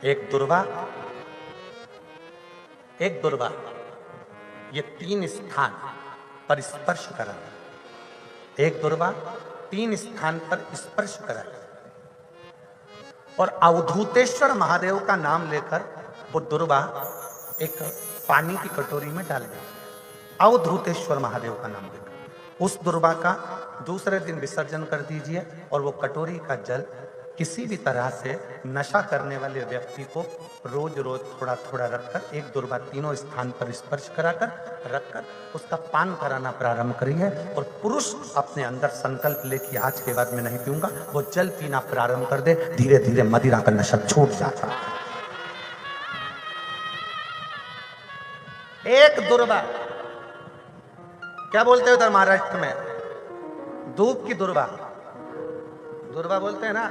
एक दुर्वा, एक दुर्वा, ये तीन स्थान पर स्पर्श करा। एक दुर्वा तीन स्थान पर स्पर्श करा और अवधूतेश्वर महादेव का नाम लेकर वो दुर्वा एक पानी की कटोरी में डाल दी। अवधूतेश्वर महादेव का नाम लेकर उस दुर्वा का दूसरे दिन विसर्जन कर दीजिए और वो कटोरी का जल किसी भी तरह से नशा करने वाले व्यक्ति को रोज रोज थोड़ा थोड़ा रखकर एक दुर्वा तीनों स्थान पर स्पर्श कराकर रखकर उसका पान कराना प्रारंभ करिए। और पुरुष अपने अंदर संकल्प ले कि आज के बाद मैं नहीं पीऊंगा, वो जल पीना प्रारंभ कर दे। धीरे धीरे मदिरा का नशा छूट जाता है। एक दुर्वा, क्या बोलते हो उधर महाराष्ट्र में? धूप की दुर्वा, दुर्वा बोलते हैं ना।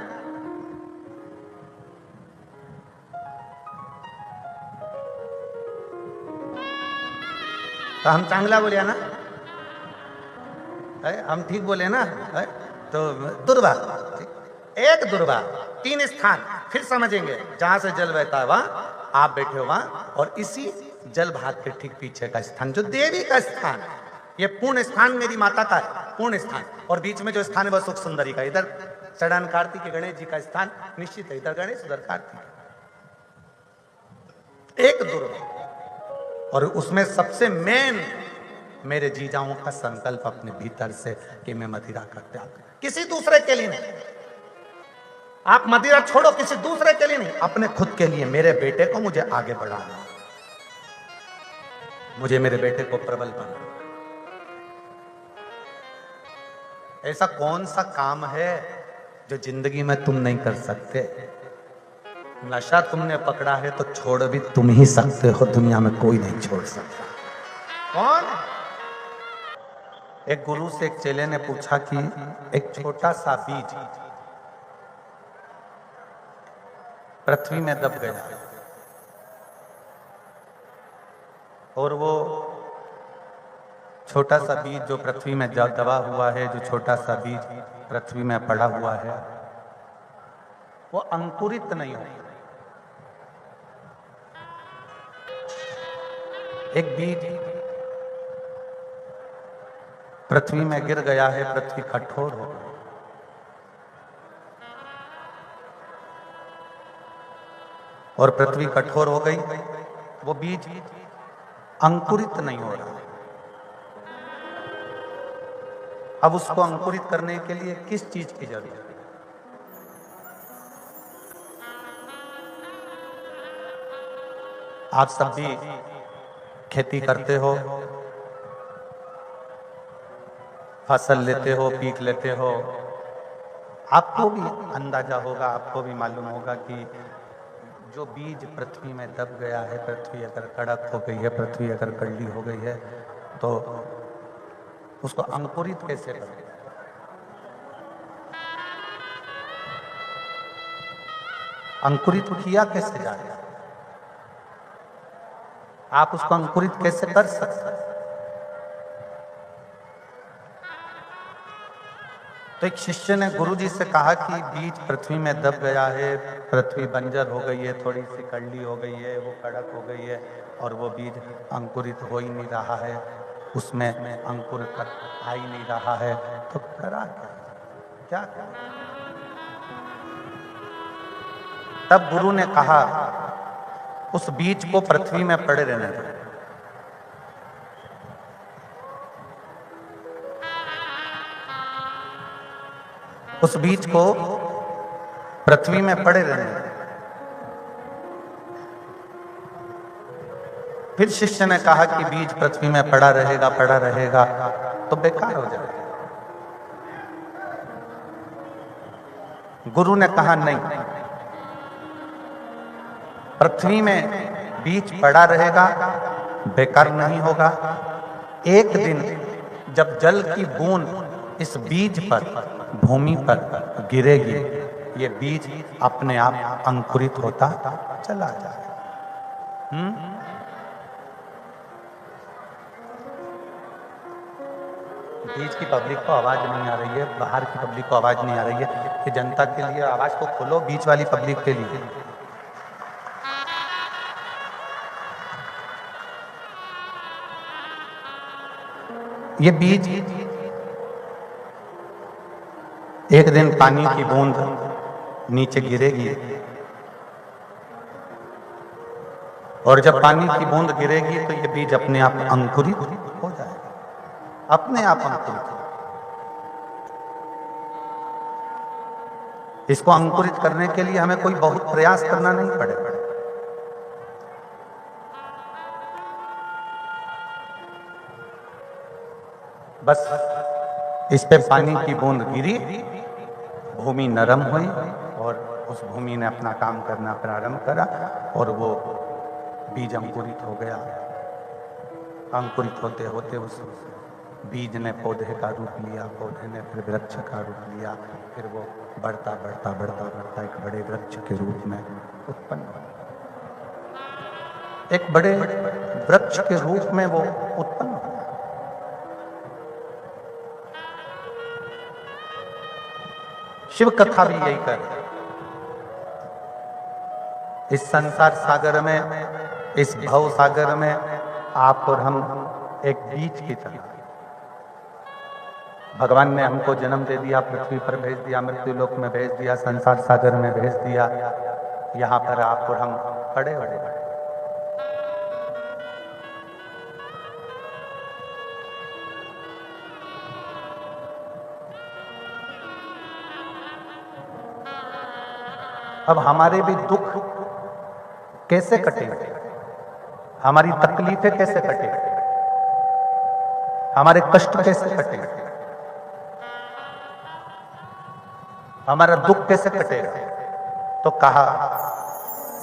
तो हम चांगला बोले ना, हम ठीक बोले ना। तो दुर्वा, एक दुर्वा तीन स्थान, फिर समझेंगे जहां से जल बहता है वहां आप बैठे हो वहां, और इसी जल भाग के ठीक पीछे का स्थान जो देवी का स्थान, ये पूर्ण स्थान मेरी माता का है, पूर्ण स्थान। और बीच में जो स्थान है वह सुख सुंदरी का, इधर चढ़ान कार्तिक गणेश जी का स्थान निश्चित है, इधर गणेश उधर कार्तिक। एक दुर्वा, और उसमें सबसे मेन मेरे जीजाओं का संकल्प अपने भीतर से कि मैं मदिरा का त्याग, किसी दूसरे के लिए नहीं। आप मदिरा छोड़ो, किसी दूसरे के लिए नहीं, अपने खुद के लिए। मेरे बेटे को मुझे आगे बढ़ाना, मुझे मेरे बेटे को प्रबल बनाना। ऐसा कौन सा काम है जो जिंदगी में तुम नहीं कर सकते? नशा तुमने पकड़ा है तो छोड़ भी तुम ही सकते हो, दुनिया में कोई नहीं छोड़ सकता। कौन? एक गुरु से एक चेले ने पूछा कि एक छोटा सा बीज पृथ्वी में दब गया और वो छोटा सा बीज जो पृथ्वी में दबा हुआ है, जो छोटा सा बीज पृथ्वी में पड़ा हुआ है, वो अंकुरित नहीं हो। एक बीज पृथ्वी में गिर गया है, पृथ्वी कठोर हो गई और पृथ्वी कठोर हो गई, वो बीज अंकुरित नहीं हो रहा। अब उसको अंकुरित करने के लिए किस चीज की जरूरत है? आप सब भी खेती करते हो, फसल लेते हो, पीक लेते हो, आपको भी अंदाजा होगा, आपको भी मालूम होगा कि जो बीज पृथ्वी में दब गया है, पृथ्वी अगर कड़क हो गई है, पृथ्वी अगर कड़ी हो गई है, तो उसको अंकुरित कैसे करें? अंकुरित किया कैसे जाए? आप उसको अंकुरित कैसे कर सकते हैं? तो एक शिष्य ने गुरुजी से कहा कि बीज पृथ्वी में दब गया है, पृथ्वी बंजर हो गई है, थोड़ी सी कड़ली हो गई है, वो कड़क हो गई है और वो बीज अंकुरित हो ही नहीं रहा है, उसमें अंकुर आ ही नहीं रहा है, तो करा क्या? तब गुरु ने कहा उस बीज को पृथ्वी में पड़े रहने दो। उस बीज को पृथ्वी में पड़े रहने दो। फिर शिष्य ने कहा कि बीज पृथ्वी में पड़ा रहेगा तो बेकार हो जाएगा। गुरु ने कहा नहीं, पृथ्वी में बीज पड़ा रहेगा, बेकार नहीं होगा। एक दिन जब जल की बूंद इस बीज पर, भूमि पर गिरेगी, ये बीज अपने आप अंकुरित होता चला जाएगा। बीच की पब्लिक को आवाज नहीं आ रही है, बाहर की पब्लिक को आवाज नहीं आ रही है, कि जनता के लिए आवाज को खोलो, बीच वाली पब्लिक के लिए। ये बीज एक दिन पानी की बूंद नीचे गिरेगी और जब पानी की बूंद गिरेगी तो ये बीज अपने आप अंकुरित हो जाएगा, अपने आप अंकुरित। इसको अंकुरित करने के लिए हमें कोई बहुत प्रयास करना नहीं पड़ेगा। बस इस पे पानी की बूंद गिरी, भूमि नरम हुई और उस भूमि ने अपना काम करना प्रारंभ करा और वो बीज अंकुरित हो गया। अंकुरित होते होते उस बीज ने पौधे का रूप लिया, पौधे ने फिर वृक्ष का रूप लिया, फिर वो बढ़ता बढ़ता बढ़ता बढ़ता एक बड़े वृक्ष के रूप में उत्पन्न हुआ। एक बड़े वृक्ष के रूप में वो उत्पन्न हुआ। शिव कथा भी यही कर रही। इस संसार सागर में, इस भव सागर में आप और हम एक बीज की तरह, भगवान ने हमको जन्म दे दिया, पृथ्वी पर भेज दिया, मृत्यु लोक में भेज दिया, संसार सागर में भेज दिया। यहां पर आप और हम खड़े खड़े अब हमारे भी दुख कैसे कटेंगे, हमारी तकलीफें कैसे कटेंगी, हमारे कष्ट कैसे कटेंगे, हमारा दुख कैसे कटेगा? तो कहा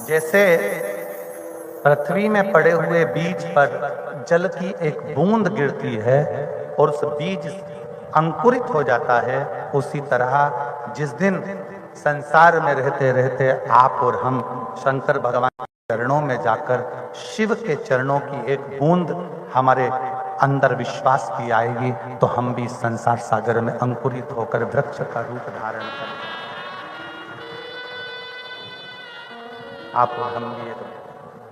जैसे पृथ्वी में पड़े हुए बीज पर जल की एक बूंद गिरती है और उस बीज अंकुरित हो जाता है, उसी तरह जिस दिन संसार में रहते रहते आप और हम शंकर भगवान के चरणों में जाकर शिव के चरणों की एक बूंद हमारे अंदर विश्वास की आएगी, तो हम भी संसार सागर में अंकुरित होकर वृक्ष का रूप धारण करेंगे। आप और हम भी एक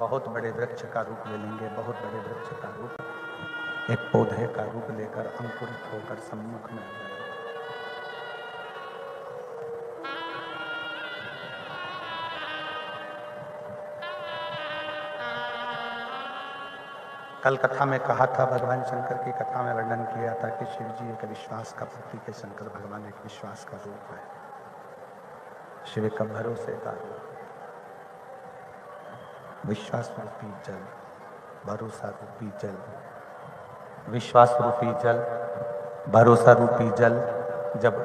बहुत बड़े वृक्ष का रूप ले लेंगे, बहुत बड़े वृक्ष का रूप, एक पौधे का रूप लेकर अंकुरित होकर सम्मुख में आ जाएंगे। कल कथा में कहा था, भगवान शंकर की कथा में वर्णन किया था कि शिव जी एक विश्वास का प्रतीक है, शंकर भगवान एक विश्वास का रूप है, शिव का भरोसे का रूप, विश्वास रूपी जल, भरोसा रूपी जल, विश्वास रूपी जल, भरोसा रूपी जल जब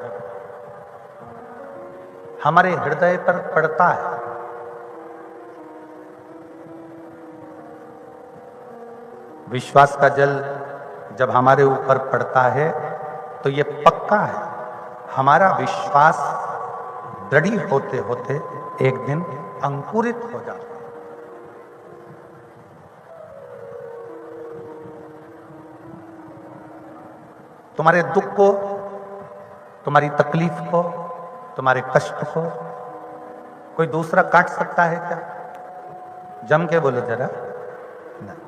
हमारे हृदय पर पड़ता है, विश्वास का जल जब हमारे ऊपर पड़ता है तो ये पक्का है, हमारा विश्वास दृढ़ होते होते एक दिन अंकुरित हो जाता है। तुम्हारे दुख को, तुम्हारी तकलीफ को, तुम्हारे कष्ट को कोई दूसरा काट सकता है क्या? जम के बोलो जरा। नहीं।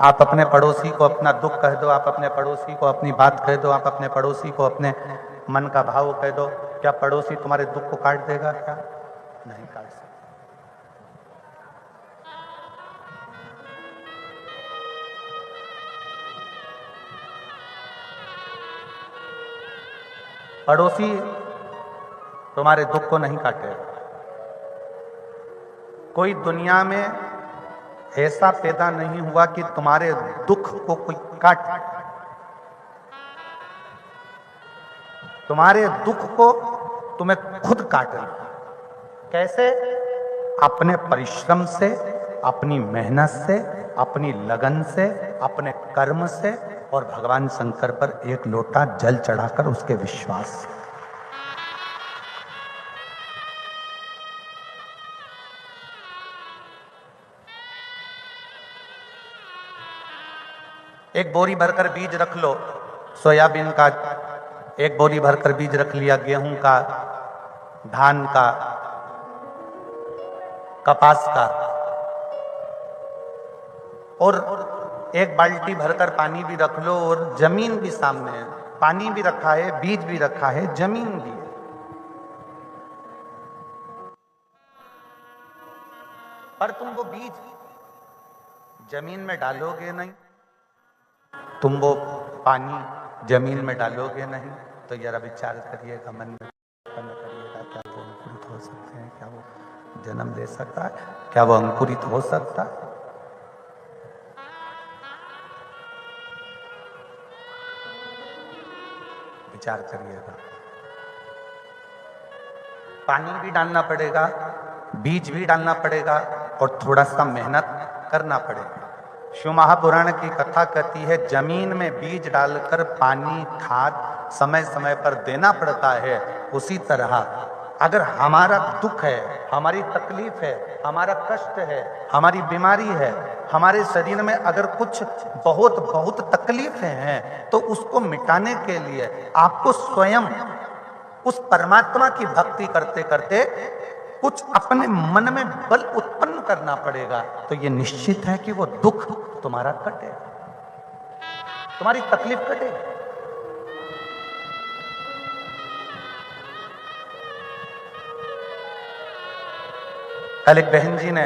आप अपने पड़ोसी को अपना दुख कह दो, आप अपने पड़ोसी को अपनी बात कह दो, आप अपने पड़ोसी को अपने मन का भाव कह दो, क्या पड़ोसी तुम्हारे दुख को काट देगा क्या? नहीं काट सकता। पड़ोसी तुम्हारे दुख को नहीं काटेगा। कोई दुनिया में ऐसा पैदा नहीं हुआ कि तुम्हारे दुख को कोई काट, तुम्हारे दुख को तुम्हें खुद काटना। कैसे? अपने परिश्रम से, अपनी मेहनत से, अपनी लगन से, अपने कर्म से और भगवान शंकर पर एक लोटा जल चढ़ाकर उसके विश्वास से। एक बोरी भरकर बीज रख लो सोयाबीन का, एक बोरी भरकर बीज रख लिया गेहूं का, धान का, कपास का, और एक बाल्टी भरकर पानी भी रख लो और जमीन भी सामने है, पानी भी रखा है, बीज भी रखा है, जमीन भी है, पर तुम वो बीज जमीन में डालोगे नहीं, तुम वो पानी जमीन में डालोगे नहीं, तो जरा विचार करिएगा, मन में करिएगा, क्या वो अंकुरित हो सकते हैं? क्या वो जन्म ले सकता है? क्या वो अंकुरित हो सकता है? विचार करिएगा। पानी भी डालना पड़ेगा, बीज भी डालना पड़ेगा और थोड़ा सा मेहनत करना पड़ेगा। शिव महापुराण की कथा कहती है, जमीन में बीज डालकर पानी खाद समय समय पर देना पड़ता है। उसी तरह अगर हमारा दुख है, हमारी तकलीफ है, हमारा कष्ट है, हमारी बीमारी है, हमारे शरीर में अगर कुछ बहुत बहुत तकलीफें हैं, तो उसको मिटाने के लिए आपको स्वयं उस परमात्मा की भक्ति करते करते कुछ अपने मन में बल उत्पन्न करना पड़ेगा। तो ये निश्चित है कि वो दुख तुम्हारा कटे, तुम्हारी तकलीफ कटेगी। कल एक बहन जी ने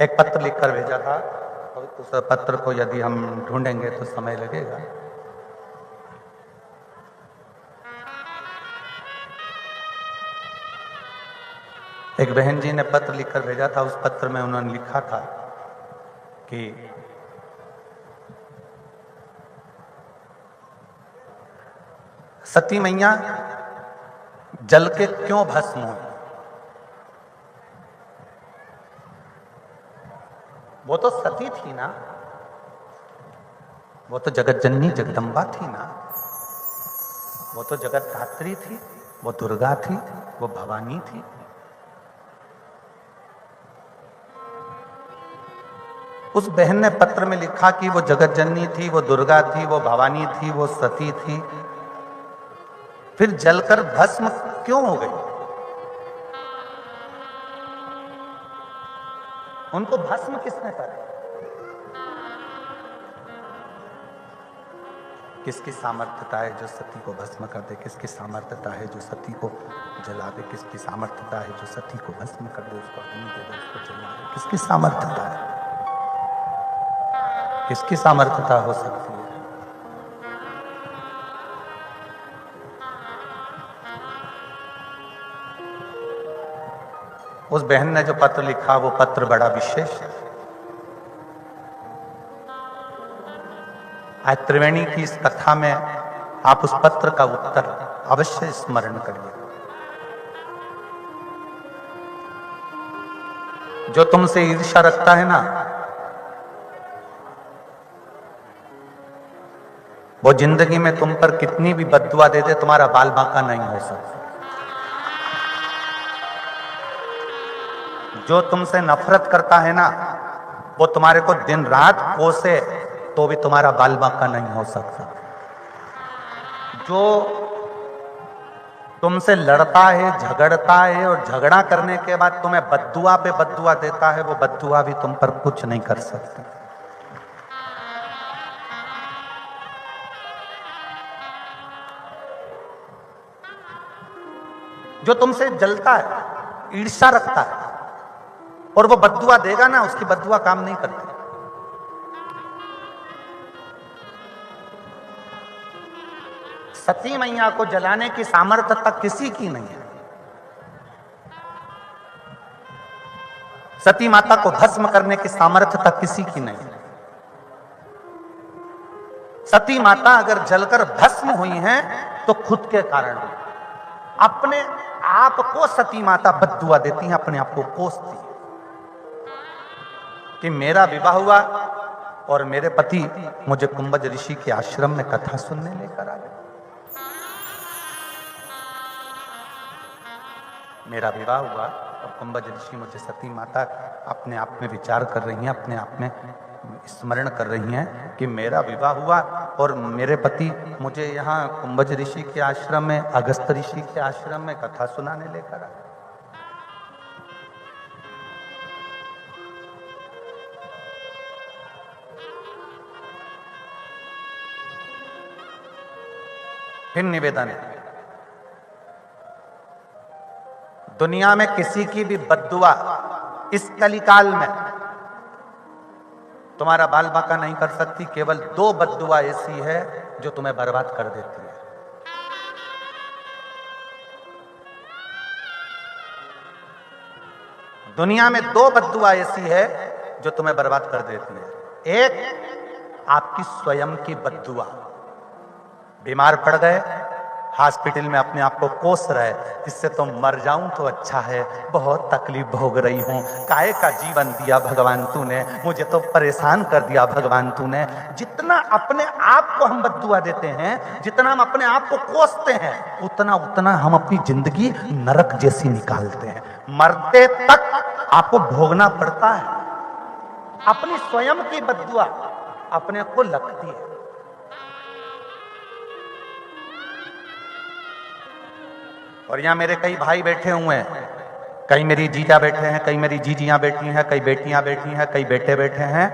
एक पत्र लिखकर भेजा था, और उस पत्र को यदि हम ढूंढेंगे तो समय लगेगा। एक बहन जी ने पत्र लिखकर भेजा था। उस पत्र में उन्होंने लिखा था कि सती मैया जल के क्यों भस्म हुई? वो तो सती थी ना, वो तो जगत जननी जगदम्बा थी ना, वो तो जगत धात्री थी, वो दुर्गा थी, वो भवानी थी। उस बहन ने पत्र में लिखा कि वो जगत जननी थी, वो दुर्गा थी, वो भवानी थी, वो सती थी, फिर जलकर भस्म क्यों हो गई? उनको भस्म किसने करा? किसकी सामर्थ्यता है जो सती को भस्म कर दे? किसकी सामर्थ्यता है जो सती को जला दे? किसकी सामर्थ्यता है जो सती को भस्म कर दे, उसको अग्नि दे दे, उसको जला दे? किसकी सामर्थ्यता है? किसकी सामर्थ्यता हो सकती है? उस बहन ने जो पत्र लिखा वो पत्र बड़ा विशेष है। आज त्रिवेणी की इस कथा में आप उस पत्र का उत्तर अवश्य स्मरण करिए। जो तुमसे ईर्ष्या रखता है ना, वो जिंदगी में तुम पर कितनी भी बद्दुआ दे दे, तुम्हारा बाल बांका नहीं हो सकता। जो तुमसे नफरत करता है ना, वो तुम्हारे को दिन रात कोसे तो भी तुम्हारा बाल बांका नहीं हो सकता। जो तुमसे लड़ता है, झगड़ता है और झगड़ा करने के बाद तुम्हें बद्दुआ पे बद्दुआ देता है, वो बद्दुआ भी तुम पर कुछ नहीं कर सकती। जो तुमसे जलता है, ईर्ष्या रखता है और वो बद्दुआ देगा ना, उसकी बद्दुआ काम नहीं करती। सती मैया को जलाने की सामर्थ्यता किसी की नहीं है। सती माता को भस्म करने की सामर्थ्यता किसी की नहीं है। सती माता अगर जलकर भस्म हुई हैं तो खुद के कारण हुई। अपने आप को सती माता बद्दुआ देती हैं, अपने आप को कोसती है कि मेरा विवाह हुआ और मेरे पति मुझे कुंभज ऋषि के आश्रम में कथा सुनने लेकर आ गए। मेरा विवाह हुआ और कुंभज ऋषि मुझे सती माता अपने आप में विचार कर रही हैं, अपने आप में स्मरण कर रही हैं कि मेरा विवाह हुआ और मेरे पति मुझे यहाँ कुंभज ऋषि के आश्रम में, अगस्त ऋषि के आश्रम में कथा सुनाने लेकर आए। फिर निवेदन है, दुनिया में किसी की भी बद्दुआ इस कलिकाल में तुम्हारा बाल बांका नहीं कर सकती। केवल 2 बद्दुआ ऐसी है जो तुम्हें बर्बाद कर देती है। दुनिया में 2 बद्दुआ ऐसी है जो तुम्हें बर्बाद कर देती है। एक आपकी स्वयं की बद्दुआ, बीमार पड़ गए, हॉस्पिटल में अपने आप को कोस रहे, इससे तो मर जाऊं तो अच्छा है, बहुत तकलीफ भोग रही हूं, काहे का जीवन दिया भगवान तूने, मुझे तो परेशान कर दिया भगवान तूने। जितना अपने आप को हम बद्दुआ देते हैं, जितना हम अपने आप को कोसते हैं, उतना उतना हम अपनी जिंदगी नरक जैसी निकालते हैं। मरते तक आपको भोगना पड़ता है। अपनी स्वयं की बद्दुआ अपने को लगती है। और यहां मेरे कई भाई बैठे हुए हैं, कई मेरी जीजा बैठे हैं, कई मेरी जीजियां बैठी हैं, कई बेटियां बैठी हैं, कई बेटे बैठे हैं।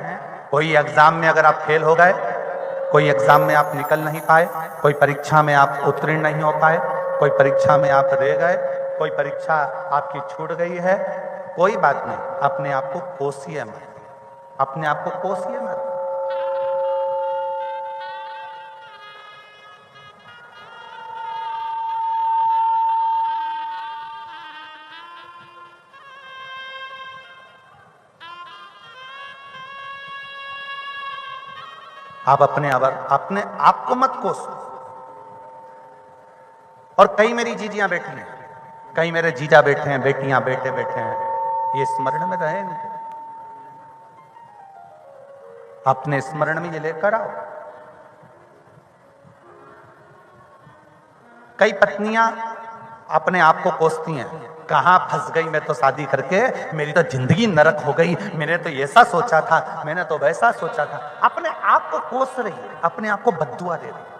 कोई एग्जाम में अगर आप फेल हो गए, कोई एग्जाम में आप निकल नहीं पाए, कोई परीक्षा में आप उत्तीर्ण नहीं हो पाए, कोई परीक्षा में आप रह गए, कोई परीक्षा आपकी छूट गई है, कोई बात नहीं, अपने आप को कोसिए मत, अपने आप को कोसिए मत। आप अपने आप को मत कोसो। और कई मेरी जीजियां बैठी हैं, कई मेरे जीजा बैठे हैं, बेटियां बेटे बैठे हैं, ये स्मरण में रहे नहीं, अपने स्मरण में ये लेकर आओ। कई पत्नियां अपने आप को कोसती हैं, कहां फंस गई मैं तो शादी करके, मेरी तो जिंदगी नरक हो गई, मैंने तो ऐसा सोचा था, मैंने तो वैसा सोचा था। अपने आप को कोस रही है, अपने आप को बद्दुआ दे रही है।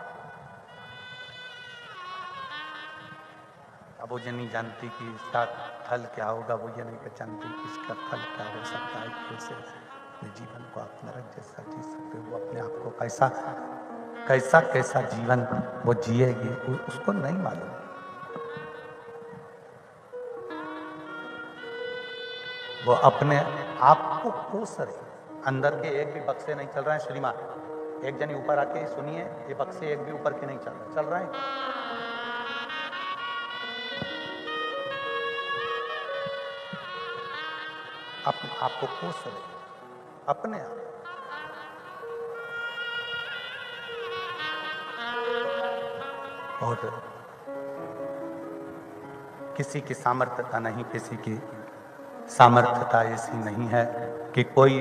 अब वो ये नहीं जानती कि इसका फल क्या होगा, वो ये नहीं पहचानती कि इसका फल क्या हो सकता है, कैसे अपने जीवन को आप नरक जैसा जी सकते हो। वो अपने आप को कैसा कैसा जीवन वो जिएगी, उसको नहीं मालूम। वो अपने आप को कोस रही, अंदर के एक भी बक्से नहीं चल रहे हैं। श्रीमान एक जनी ऊपर आके सुनिए, ये बक्से एक भी ऊपर के नहीं चल रहे हैं। अपने आप को कोस रही, अपने आप। और किसी की सामर्थ्यता नहीं, किसी की सामर्थ्यता ऐसी नहीं है कि कोई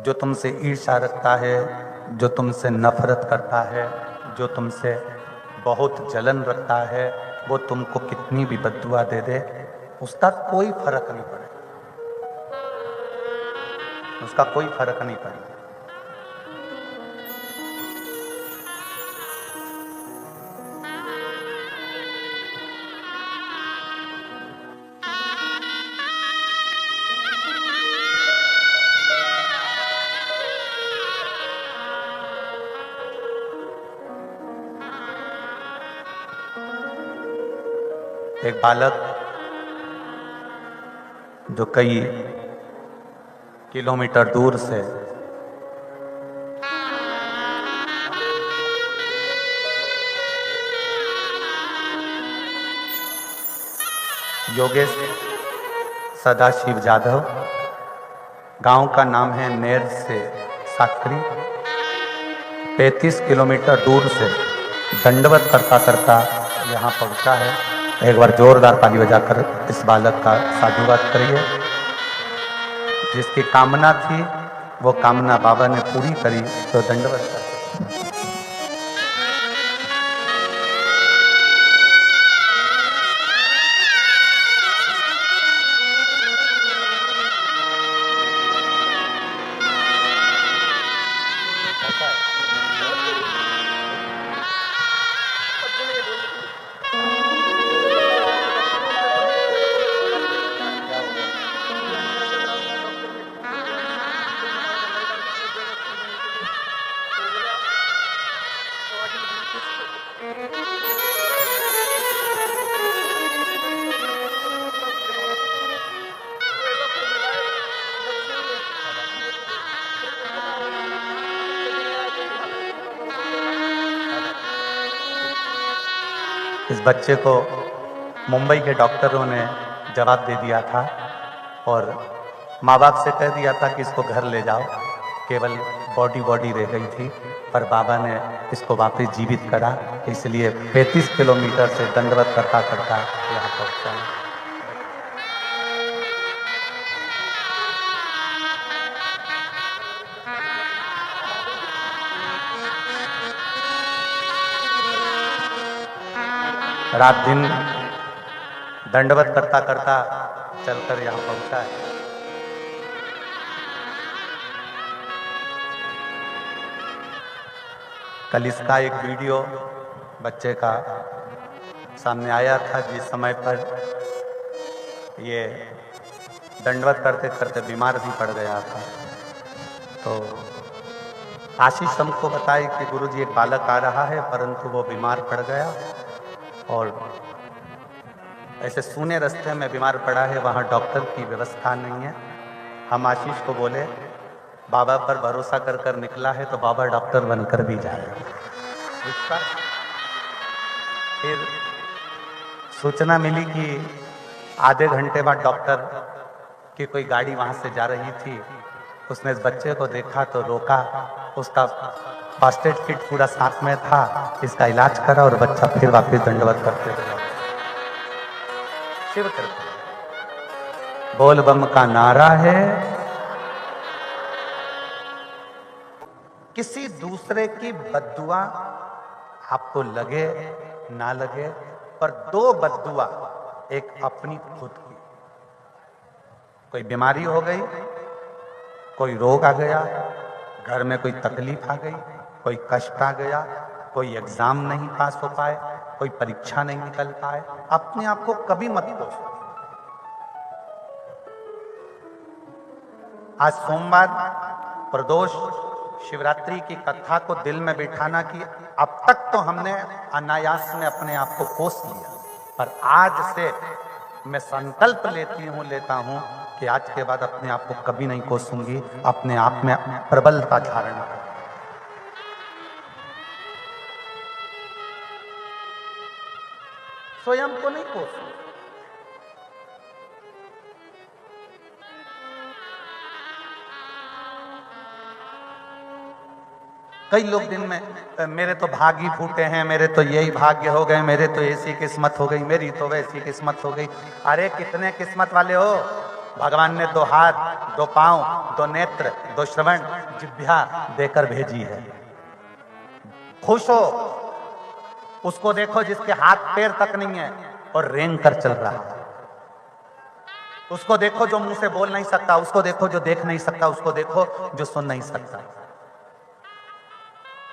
जो तुमसे ईर्ष्या रखता है, जो तुमसे नफरत करता है, जो तुमसे बहुत जलन रखता है, वो तुमको कितनी भी बद्दुआ दे दे, उसका कोई फर्क नहीं पड़े, उसका कोई फर्क नहीं पड़े। एक बालक जो कई किलोमीटर दूर से योगेश सदाशिव जाधव, गांव का नाम है नेर से साकरी, 35 किलोमीटर दूर से दंडवत करता करता यहाँ पहुंचा है। एक बार जोरदार ताली बजाकर इस बालक का साधुवाद करिए। जिसकी कामना थी वो कामना बाबा ने पूरी करी, तो दंडवत कर। इस बच्चे को मुंबई के डॉक्टरों ने जवाब दे दिया था और माँ बाप से कह दिया था कि इसको घर ले जाओ, केवल बॉडी रह गई थी, पर बाबा ने इसको वापस जीवित करा। इसलिए 35 किलोमीटर से दंडवत करता करता यहाँ पहुँचा। रात दिन दंडवत करता करता चलकर यहाँ पहुंचा है। कल इसका एक वीडियो बच्चे का सामने आया था, जिस समय पर ये दंडवत करते करते बीमार भी पड़ गया था। तो आशीष हमको बताए कि गुरुजी एक बालक आ रहा है, परंतु वो बीमार पड़ गया और ऐसे सूने रास्ते में बीमार पड़ा है, वहाँ डॉक्टर की व्यवस्था नहीं है। हम आशीष को बोले बाबा पर भरोसा कर कर निकला है तो बाबा डॉक्टर बनकर भी जाएगा। फिर सूचना मिली कि आधे घंटे बाद डॉक्टर की कोई गाड़ी वहाँ से जा रही थी, उसने इस बच्चे को देखा तो रोका, उसका फर्स्ट एड किट पूरा साथ में था, इसका इलाज करा और बच्चा फिर वापस दंडवत करते रहा। शिव करते बोल बम का नारा है। किसी दूसरे की बद्दुआ आपको लगे ना लगे, पर दो बद्दुआ, एक अपनी खुद की। कोई बीमारी हो गई, कोई रोग आ गया, घर में कोई तकलीफ आ गई, कोई कष्ट आ गया, कोई एग्जाम नहीं पास हो पाए, कोई परीक्षा नहीं निकल पाए, अपने आप को कभी मत कोसो। आज सोमवार प्रदोष शिवरात्रि की कथा को दिल में बिठाना कि अब तक तो हमने अनायास में अपने आप को कोस लिया, पर आज से मैं संकल्प लेता हूं कि आज के बाद अपने आप को कभी नहीं कोसूंगी, अपने आप में प्रबलता धारण करूं। स्वयं को नहीं कोसू। कई लोग दिन में मेरे तो भाग ही फूटे हैं, मेरे तो यही भाग्य हो गए, मेरे तो ऐसी किस्मत हो गई, मेरी तो वैसी किस्मत हो गई। अरे कितने किस्मत वाले हो, भगवान ने 2 हाथ 2 पांव 2 नेत्र 2 श्रवण जिह्वा देकर भेजी है। खुश हो, उसको देखो जिसके हाथ पैर तक नहीं है और रेंग कर चल रहा है। उसको देखो जो मुंह से बोल नहीं सकता, उसको देखो जो देख नहीं सकता, उसको देखो जो सुन नहीं सकता।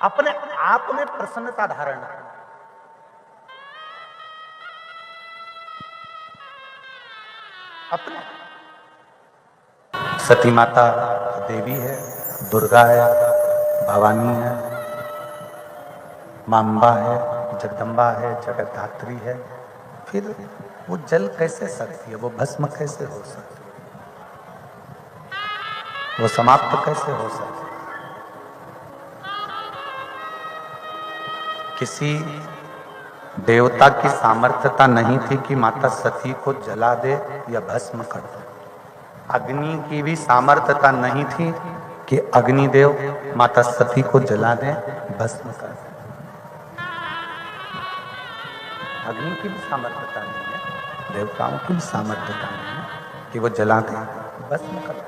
अपने आप में प्रसन्नता धारण करो। अपने सती माता देवी है, दुर्गा है, भवानी है, मांबा है, जगदम्बा है, जगद्धात्री है। फिर वो जल कैसे सकती है, वो भस्म कैसे हो सकती है, वो समाप्त कैसे हो सकती है। किसी देवता की सामर्थ्यता नहीं थी कि माता सती को जला दे या भस्म कर दे। अग्नि की भी सामर्थ्यता नहीं थी कि अग्निदेव माता सती को जला दे, भस्म कर दे। अग्नि की भी सामर्थ्यता नहीं है, देवताओं की भी सामर्थ्यता नहीं है कि वो जला दे, भस्म कर दे।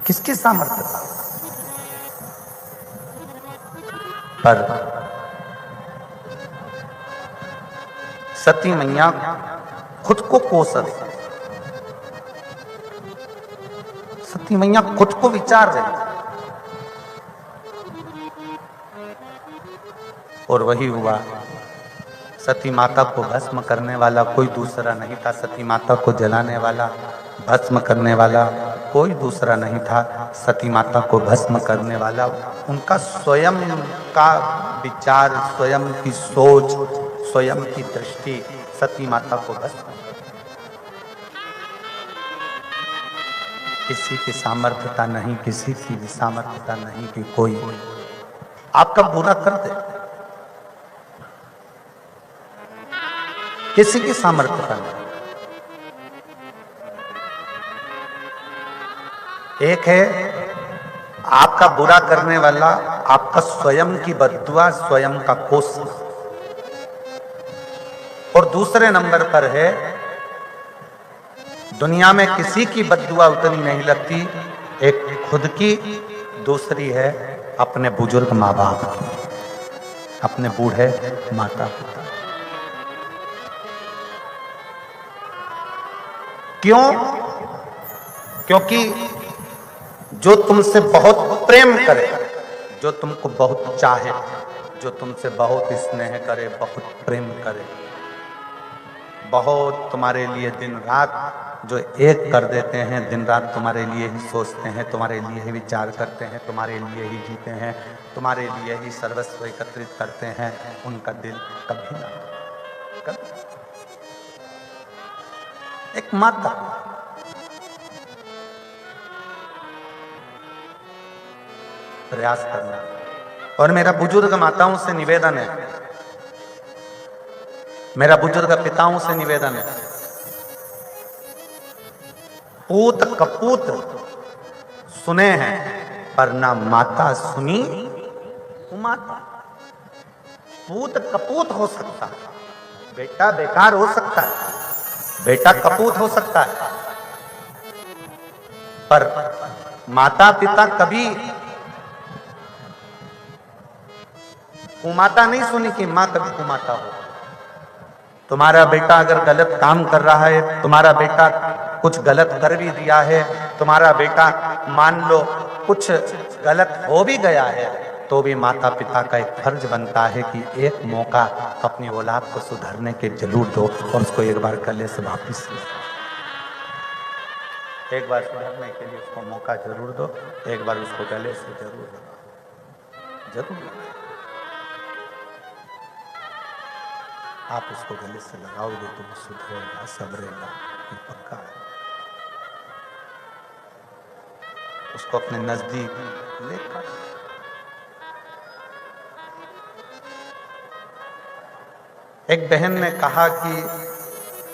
किसकी सामर्थ्यता? पर सती मैया खुद को कोस रही, सती मैया खुद को विचार रही, और वही हुआ। सती माता को भस्म करने वाला कोई दूसरा नहीं था, सती माता को जलाने वाला, भस्म करने वाला कोई दूसरा नहीं था। सती माता को भस्म करने वाला उनका स्वयं का विचार, स्वयं की सोच, स्वयं की दृष्टि सती माता को भस्म। किसी की सामर्थ्यता नहीं, किसी की भी सामर्थ्यता नहीं कि कोई आपका बुरा कर दे, किसी की सामर्थ्य का नहीं। एक है आपका बुरा करने वाला आपका स्वयं की बद्दुआ, स्वयं का कोसना, और दूसरे नंबर पर है दुनिया में किसी की बद्दुआ उतनी नहीं लगती, एक खुद की, दूसरी है अपने बुजुर्ग माँ बाप की, अपने बूढ़े माता पिता। क्यों? क्योंकि जो तुमसे बहुत प्रेम करे, जो तुमको बहुत चाहे, जो तुमसे बहुत स्नेह करे, बहुत प्रेम करे, बहुत तुम्हारे लिए दिन रात जो एक कर देते हैं, दिन रात तुम्हारे लिए ही सोचते हैं, तुम्हारे लिए ही विचार करते हैं, तुम्हारे लिए ही जीते हैं, तुम्हारे लिए ही सर्वस्व एकत्रित करते हैं, उनका दिल कभी ना कभी। एक माता प्रयास करना, और मेरा बुजुर्ग माताओं से निवेदन है, मेरा बुजुर्ग पिताओं से निवेदन है, पूत कपूत सुने हैं पर ना माता सुनी कुमाता। पूत कपूत हो सकता है, बेटा बेकार हो सकता है, बेटा कपूत हो सकता है, पर माता पिता कभी कुमाता नहीं सुनी कि मां कभी कुमाता हो। तुम्हारा बेटा अगर गलत काम कर रहा है, तुम्हारा बेटा कुछ गलत कर भी दिया है, तुम्हारा बेटा मान लो कुछ गलत हो भी गया है, तो भी माता पिता का एक फर्ज बनता है कि एक मौका अपनी औलाद को सुधरने के जरूर दो, और उसको एक बार गले से वापिस ले, एक बार सुधरने के लिए उसको मौका जरूर दो, एक बार उसको गले से जरूर जरूर आप उसको गले से लगाओगे तो वो सुधरेगा, सबरेगा, ये पक्का है। उसको अपने नजदीक लेकर एक बहन ने कहा कि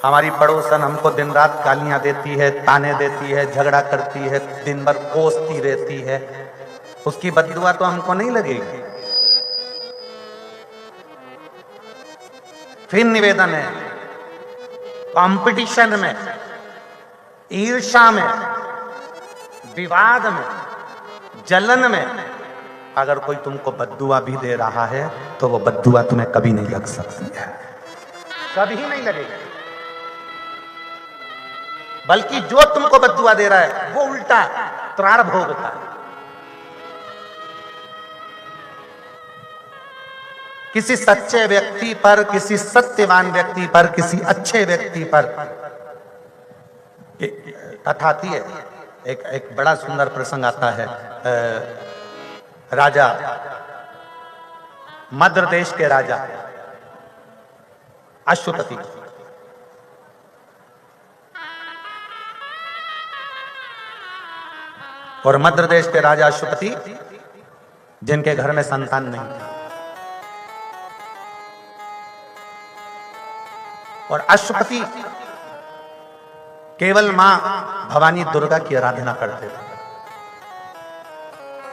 हमारी पड़ोसन हमको दिन रात गालियां देती है, ताने देती है, झगड़ा करती है, दिन भर कोसती रहती है, उसकी बद्दुआ तो हमको नहीं लगेगी। फिर निवेदन है, कंपटीशन में, ईर्ष्या में, विवाद में, जलन में अगर कोई तुमको बद्दुआ भी दे रहा है तो वो बद्दुआ तुम्हें कभी नहीं लग सकती है, कभी नहीं लगेगी। बल्कि जो तुमको बद्दुआ दे रहा है वो उल्टा त्राण भोगता है। किसी सच्चे व्यक्ति पर, किसी सत्यवान व्यक्ति पर, किसी अच्छे व्यक्ति पर कथा आती है। एक बड़ा सुंदर प्रसंग आता है। राजा, मद्र देश के राजा अश्वपति, और मद्र देश के राजा अश्वपति जिनके घर में संतान नहीं थी, और अश्वपति केवल मां भवानी दुर्गा की आराधना करते थे,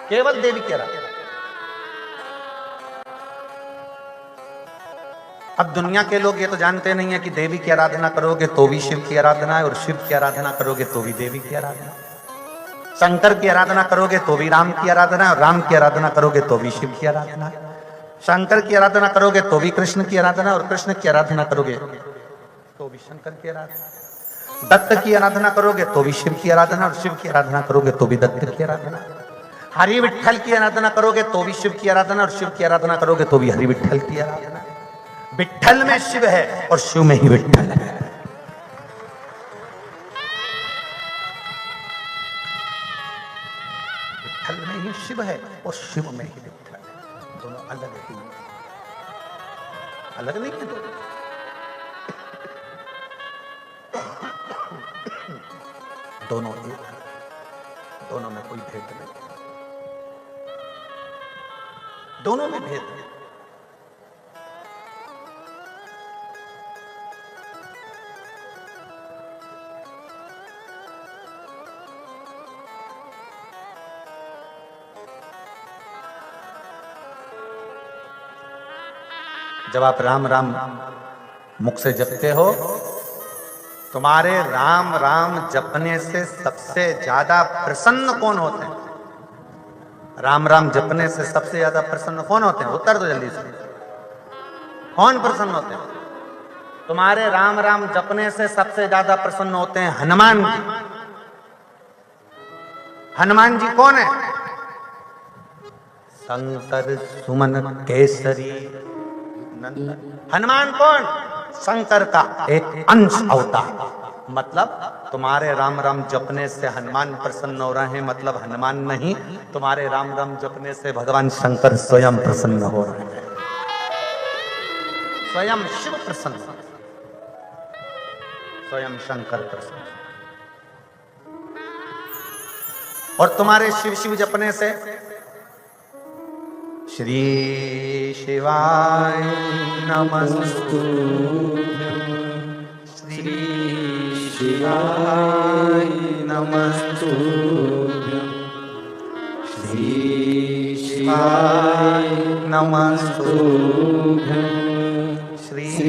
केवल देवी की आराधना। अब दुनिया के लोग ये तो जानते नहीं है कि देवी की आराधना करोगे तो भी शिव की आराधना है, और शिव की आराधना करोगे तो भी देवी की आराधना है। शंकर की आराधना करोगे तो भी राम की आराधना है, और राम की आराधना करोगे तो भी शिव की आराधना है। शंकर की आराधना करोगे तो भी कृष्ण की आराधना, और कृष्ण की आराधना करोगे तो भी शंकर की आराधना। दत्त की आराधना करोगे तो भी शिव की आराधना, और शिव की आराधना करोगे तो भी दत्त की आराधना। हरि विठ्ठल की आराधना करोगे तो भी शिव की आराधना, और शिव की आराधना करोगे तो भी हरि विठ्ठल की आराधना। विठ्ठल में शिव है और शिव में ही विठ्ठल है। विठ्ठल में ही शिव है और शिव में ही विठ्ठल है। दोनों अलग ही, अलग नहीं है दोनों एक, दोनों में कोई भेद नहीं। दोनों में भेद है। जब आप राम राम मुख से जपते हो, तुम्हारे राम राम जपने से सबसे ज्यादा प्रसन्न कौन होते हैं? राम राम जपने से सबसे ज्यादा प्रसन्न कौन होते हैं? उत्तर दो जल्दी से। कौन प्रसन्न होते हैं? तुम्हारे राम राम जपने से सबसे ज्यादा प्रसन्न होते हैं हनुमान जी। हनुमान जी कौन है? शंकर सुमन केसरी हनुमान कौन? शंकर का एक अंश अवतार। मतलब तुम्हारे राम राम जपने से हनुमान प्रसन्न हो रहे हैं, मतलब हनुमान नहीं, तुम्हारे राम राम जपने से भगवान शंकर स्वयं प्रसन्न हो रहे हैं, स्वयं शिव प्रसन्न, स्वयं शंकर प्रसन्न। और तुम्हारे शिव शिव जपने से श्री शिवाय नमस्तुभ्यं, श्री शिवाय नमस्तुभ्यं, श्री शिवाय नमस्तुभ्यं, श्री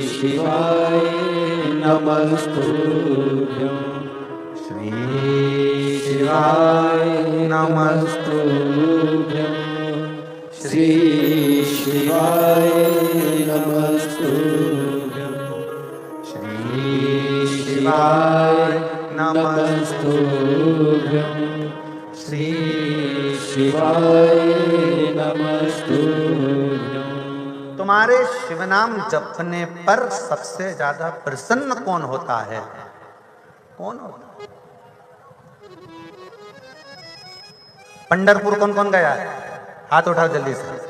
शिवाय नमस्तुभ्यं, श्री शिवाय नमस्तुभ्यं, श्री शिवाय नमस्तुभ्यं, श्री शिवाय नमस्तुभ्यं, श्री शिवाय नमस्तुभ्यं। तुम्हारे शिव नाम जपने पर सबसे ज्यादा प्रसन्न कौन होता है? कौन होता है? पंढरपुर कौन कौन गया है? हाथ उठाओ जल्दी से।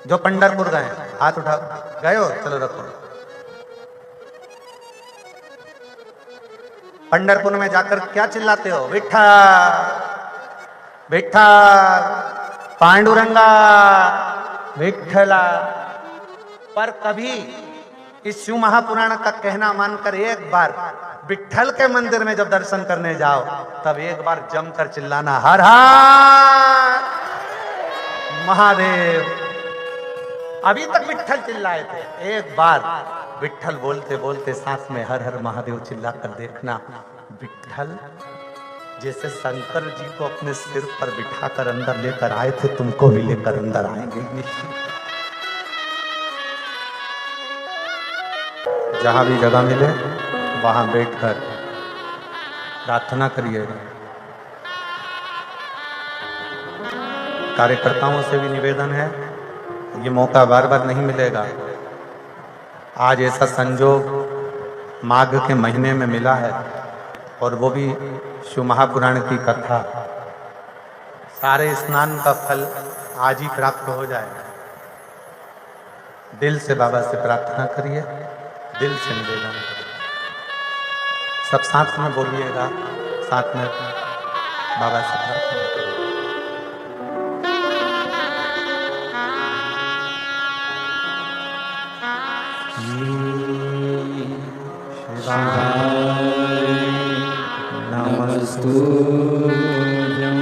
जो पंढरपुर गए हाथ उठाओ। गए हो? चलो रखो। पंढरपुर में जाकर क्या चिल्लाते हो? विठ्ठल विठ्ठल, पांडुरंगा, विठ्ठला। पर कभी इस शिव महापुराण का कहना मानकर एक बार विठ्ठल के मंदिर में जब दर्शन करने जाओ, तब एक बार जमकर चिल्लाना हर हर महादेव। अभी तक विठ्ठल चिल्लाए थे, एक बार विठ्ठल बोलते बोलते साथ में हर हर महादेव चिल्लाकर देखना। विठ्ठल जैसे शंकर जी को अपने सिर पर बिठाकर अंदर लेकर आए थे, तुमको भी लेकर अंदर आएंगे निश्चित। जहां भी जगह मिले वहां बैठकर प्रार्थना करिए। कार्यकर्ताओं से भी निवेदन है, ये मौका बार बार नहीं मिलेगा। आज ऐसा संजोग माघ के महीने में मिला है, और वो भी शिव महापुराण की कथा। सारे स्नान का फल आज ही प्राप्त हो जाएगा। दिल से बाबा से प्रार्थना करिए, दिल से निवेदन करिए। सब साथ में बोलिएगा, साथ में बाबा से प्रार्थना करिए। नमस्तुभ्यं,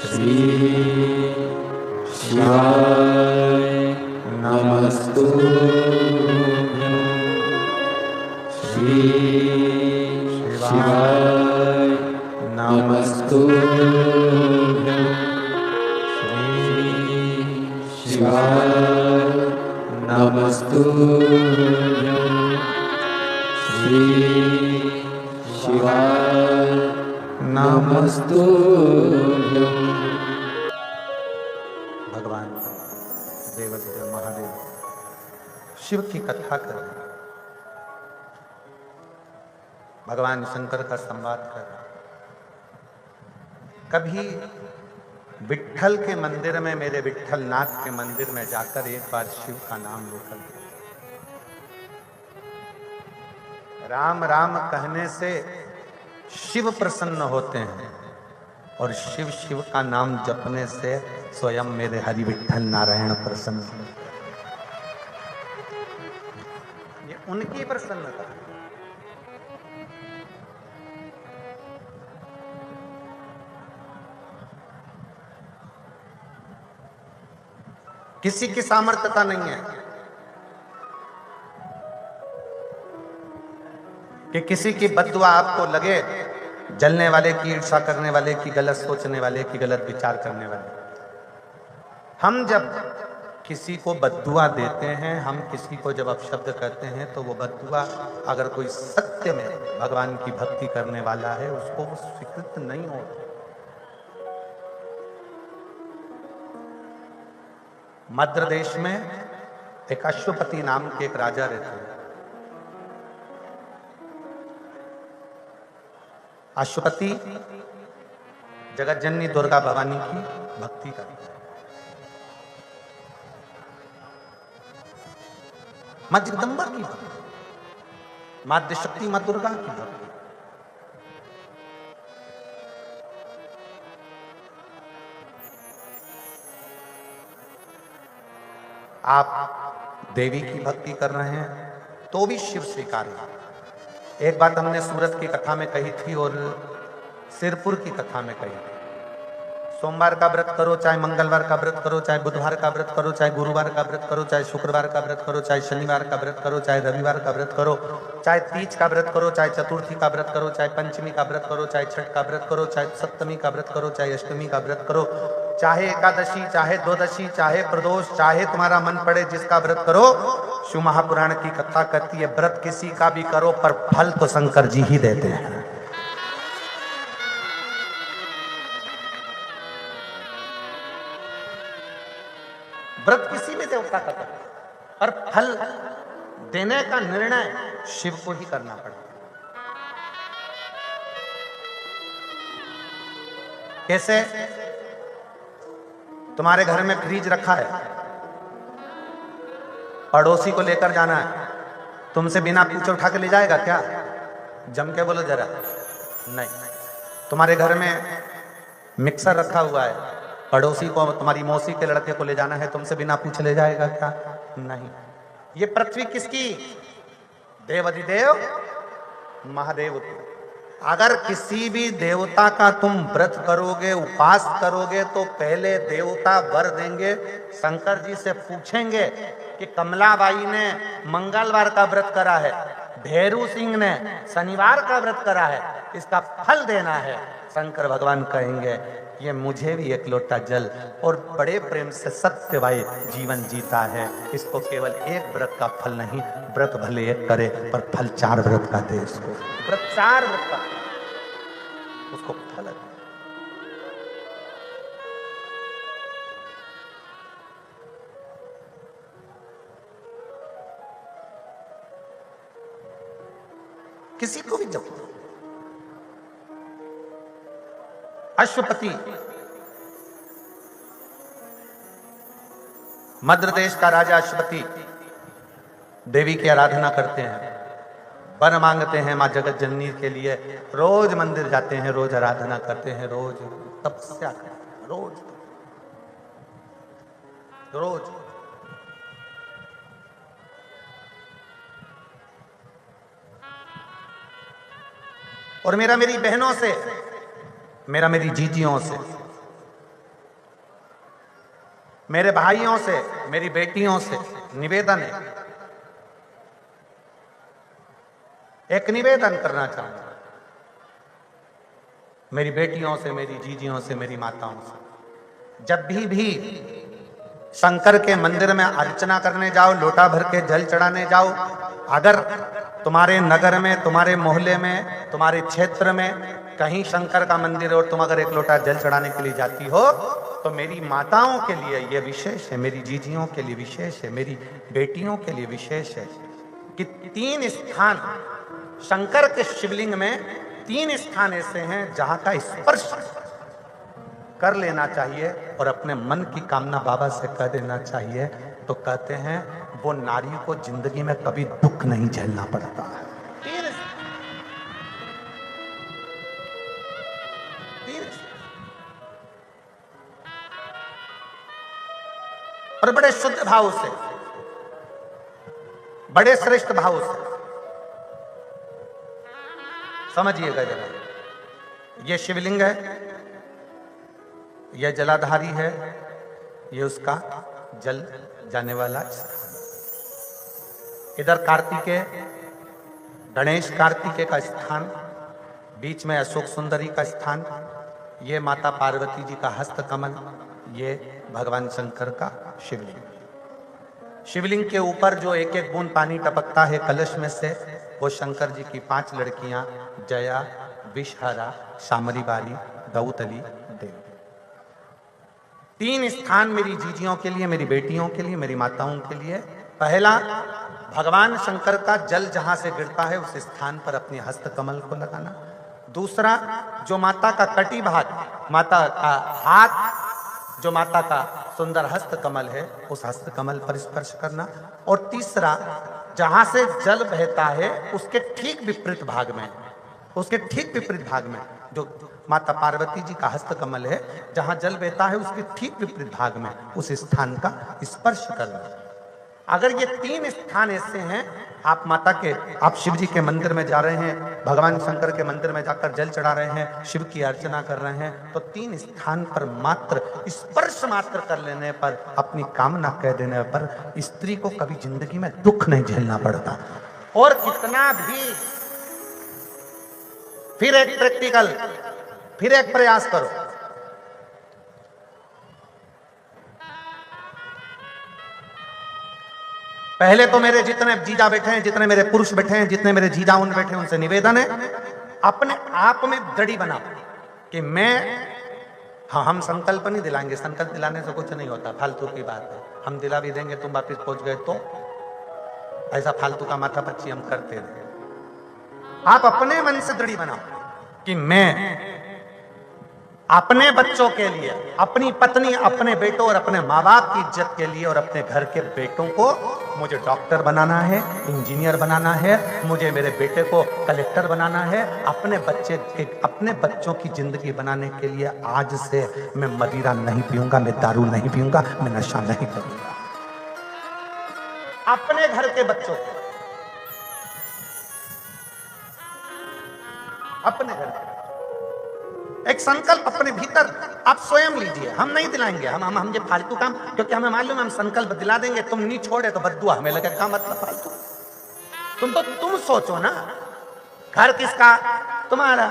श्री शिवाय नमस्तुभ्यं, श्री शिवाय नमस्तुभ्यं, श्री शिवाय नमस्तुभ्यं, श्री शिवाय नमस्तुभ्यं। भगवान देवदेव महादेव शिव की कथा कर रहे हैं, भगवान शंकर का संवाद कर रहे हैं। कभी विठ्ठल के मंदिर में, मेरे विठ्ठल नाथ के मंदिर में जाकर एक बार शिव का नाम लेकर, राम राम कहने से शिव प्रसन्न होते हैं, और शिव शिव का नाम जपने से स्वयं मेरे हरि विठ्ठल नारायण प्रसन्न। ये उनकी प्रसन्नता। किसी की सामर्थ्यता नहीं है कि किसी की बद्दुआ आपको लगे, जलने वाले की, ईर्षा करने वाले की, गलत सोचने वाले की, गलत विचार करने वाले। हम जब किसी को बद्दुआ देते हैं, हम किसी को जब अपशब्द कहते हैं, तो वो बद्दुआ अगर कोई सत्य में भगवान की भक्ति करने वाला है, उसको वो स्वीकृत नहीं होता। मध्य देश में एक अश्वपति नाम के एक राजा रहते हैं। अश्वपति जगत जननी दुर्गा भवानी की भक्ति करता है। मां जगदम्बा की भक्ति, मां शक्ति, मां दुर्गा की भक्ति। आप देवी की भक्ति कर रहे हैं तो भी शिव स्वीकार है। एक बात हमने सूरत की कथा में कही थी और सिरपुर की कथा में कही थी। सोमवार का व्रत करो, चाहे मंगलवार का व्रत करो, चाहे बुधवार का व्रत करो, चाहे गुरुवार का व्रत करो, चाहे शुक्रवार का व्रत करो, चाहे शनिवार का व्रत करो, चाहे रविवार का व्रत करो, चाहे तीज का व्रत करो, चाहे चतुर्थी का व्रत करो, चाहे पंचमी का व्रत करो, चाहे छठ का व्रत करो, चाहे सप्तमी का व्रत करो, चाहे अष्टमी का व्रत करो, चाहे एकादशी, चाहे द्वादशी, चाहे प्रदोष, चाहे तुम्हारा मन पड़े जिसका व्रत करो। शिव महापुराण की कथा कहती है व्रत किसी का भी करो पर फल तो शंकर जी ही देते हैं। व्रत किसी भी देवता का करो और फल देने का निर्णय शिव को ही करना पड़ेगा। कैसे? तुम्हारे घर में फ्रिज रखा है, पड़ोसी को लेकर जाना है, तुमसे बिना पूछे उठा के ले जाएगा क्या? जम के बोलो जरा। नहीं। तुम्हारे घर में मिक्सर रखा हुआ है, पड़ोसी को, तुम्हारी मौसी के लड़के को ले जाना है, तुमसे बिना पूछे ले जाएगा क्या? नहीं। ये पृथ्वी किसकी? देवाधिदेव महादेव की। अगर किसी भी देवता का तुम व्रत करोगे, उपास करोगे, तो पहले देवता वर देंगे। शंकर जी से पूछेंगे कि कमलाबाई ने मंगलवार का व्रत करा है, भैरू सिंह ने शनिवार का व्रत करा है, इसका फल देना है। शंकर भगवान कहेंगे ये मुझे भी एक लोटा जल और बड़े प्रेम से सत्यवाई जीवन जीता है, इसको केवल एक व्रत का फल नहीं, व्रत भले एक करे पर फल 4 व्रत का दे। इसको व्रत 4 व्रत का उसको फल दे। किसी को भी जब अश्वपति मध्य देश का राजा अश्वपति देवी की आराधना करते हैं, वर मांगते हैं मां जगत जननी के लिए, रोज मंदिर जाते हैं, रोज आराधना करते हैं, रोज तपस्या करते हैं, रोज रोज। और मेरा मेरी बहनों से, मेरा मेरी जीजियों से, मेरे भाइयों से, मेरी बेटियों से निवेदन है, एक निवेदन करना चाहूंगा मेरी बेटियों से, मेरी जीजियों से, मेरी माताओं से। जब भी शंकर के मंदिर में अर्चना करने जाओ, लोटा भर के जल चढ़ाने जाओ, अगर तुम्हारे नगर में, तुम्हारे मोहल्ले में, तुम्हारे क्षेत्र में कहीं शंकर का मंदिर है और तुम अगर एक लोटा जल चढ़ाने के लिए जाती हो, तो मेरी माताओं के लिए यह विशेष है, मेरी जीजियों के लिए विशेष है, मेरी बेटियों के लिए विशेष है कि 3 स्थान शंकर के शिवलिंग में, 3 स्थान ऐसे हैं जहां का स्पर्श कर लेना चाहिए और अपने मन की कामना बाबा से कह देना चाहिए। तो कहते हैं वो नारी को जिंदगी में कभी दुख नहीं झेलना पड़ता है। बड़े शुद्ध भाव से, बड़े श्रेष्ठ भाव से समझिएगा जरा। ये शिवलिंग है, यह जलाधारी है, ये उसका जल जाने वाला स्थान। इधर कार्तिकेय, गणेश कार्तिकेय का स्थान, बीच में अशोक सुंदरी का स्थान, ये माता पार्वती जी का हस्त कमल, ये भगवान शंकर का शिवलिंग। शिवलिंग के ऊपर जो एक एक बूंद पानी टपकता है कलश में से, वो शंकर जी की 5 लड़कियां जया, विषहरा, शामरी बाली, दौतली, देव। 3 स्थान मेरी जीजियों के लिए, मेरी बेटियों के लिए, मेरी माताओं के लिए। पहला, भगवान शंकर का जल जहां से गिरता है उस स्थान पर अपने हस्त कमल को लगाना। दूसरा, जो माता का कटी भाग, माता का हाथ, जो माता का सुंदर हस्त कमल है, उस हस्त कमल पर स्पर्श करना। और तीसरा, जहां से जल बहता है उसके ठीक विपरीत भाग में, उसके ठीक विपरीत भाग में जो माता पार्वती जी का हस्त कमल है, जहां जल बहता है उसके ठीक विपरीत भाग में उस स्थान का स्पर्श करना। अगर ये 3 स्थान ऐसे हैं, आप माता के, आप शिव जी के मंदिर में जा रहे हैं, भगवान शंकर के मंदिर में जाकर जल चढ़ा रहे हैं, शिव की अर्चना कर रहे हैं, तो 3 स्थान पर मात्र स्पर्श मात्र कर लेने पर, अपनी कामना कह देने पर स्त्री को कभी जिंदगी में दुख नहीं झेलना पड़ता। और कितना भी, फिर एक प्रैक्टिकल, फिर एक प्रयास करो। पहले तो मेरे जितने जीजा बैठे हैं, जितने मेरे पुरुष बैठे हैं, जितने मेरे जीजाउन बैठे हैं, उनसे निवेदन है, अपने आप में दृढ़ बनाओ कि मैं, हाँ, हम संकल्प नहीं दिलाएंगे, संकल्प दिलाने से कुछ नहीं होता, फालतू की बात है। हम दिला भी देंगे, तुम वापिस पहुंच गए तो ऐसा फालतू का माथा पच्ची हम करते रहे। आप अपने मन से दृढ़ बनाओ कि मैं अपने बच्चों के लिए, अपनी पत्नी, अपने बेटों और अपने माँ बाप की इज्जत के लिए और अपने घर के बेटों को, मुझे डॉक्टर बनाना है, इंजीनियर बनाना है, मुझे मेरे बेटे को कलेक्टर बनाना है। अपने बच्चों की जिंदगी बनाने के लिए आज से मैं मदिरा नहीं पीऊंगा, मैं दारू नहीं पीऊंगा, मैं नशा नहीं करूंगा। अपने घर के बच्चों को, अपने घर के, एक संकल्प अपने भीतर आप स्वयं लीजिए। हम नहीं दिलाएंगे, हम ये फालतू काम, क्योंकि हमें मालूम है हम संकल्प दिला देंगे, तुम नहीं छोड़े तो बद्दुआ हमें लगे, क्या मतलब फालतू। तुम सोचो ना, घर किसका? तुम्हारा।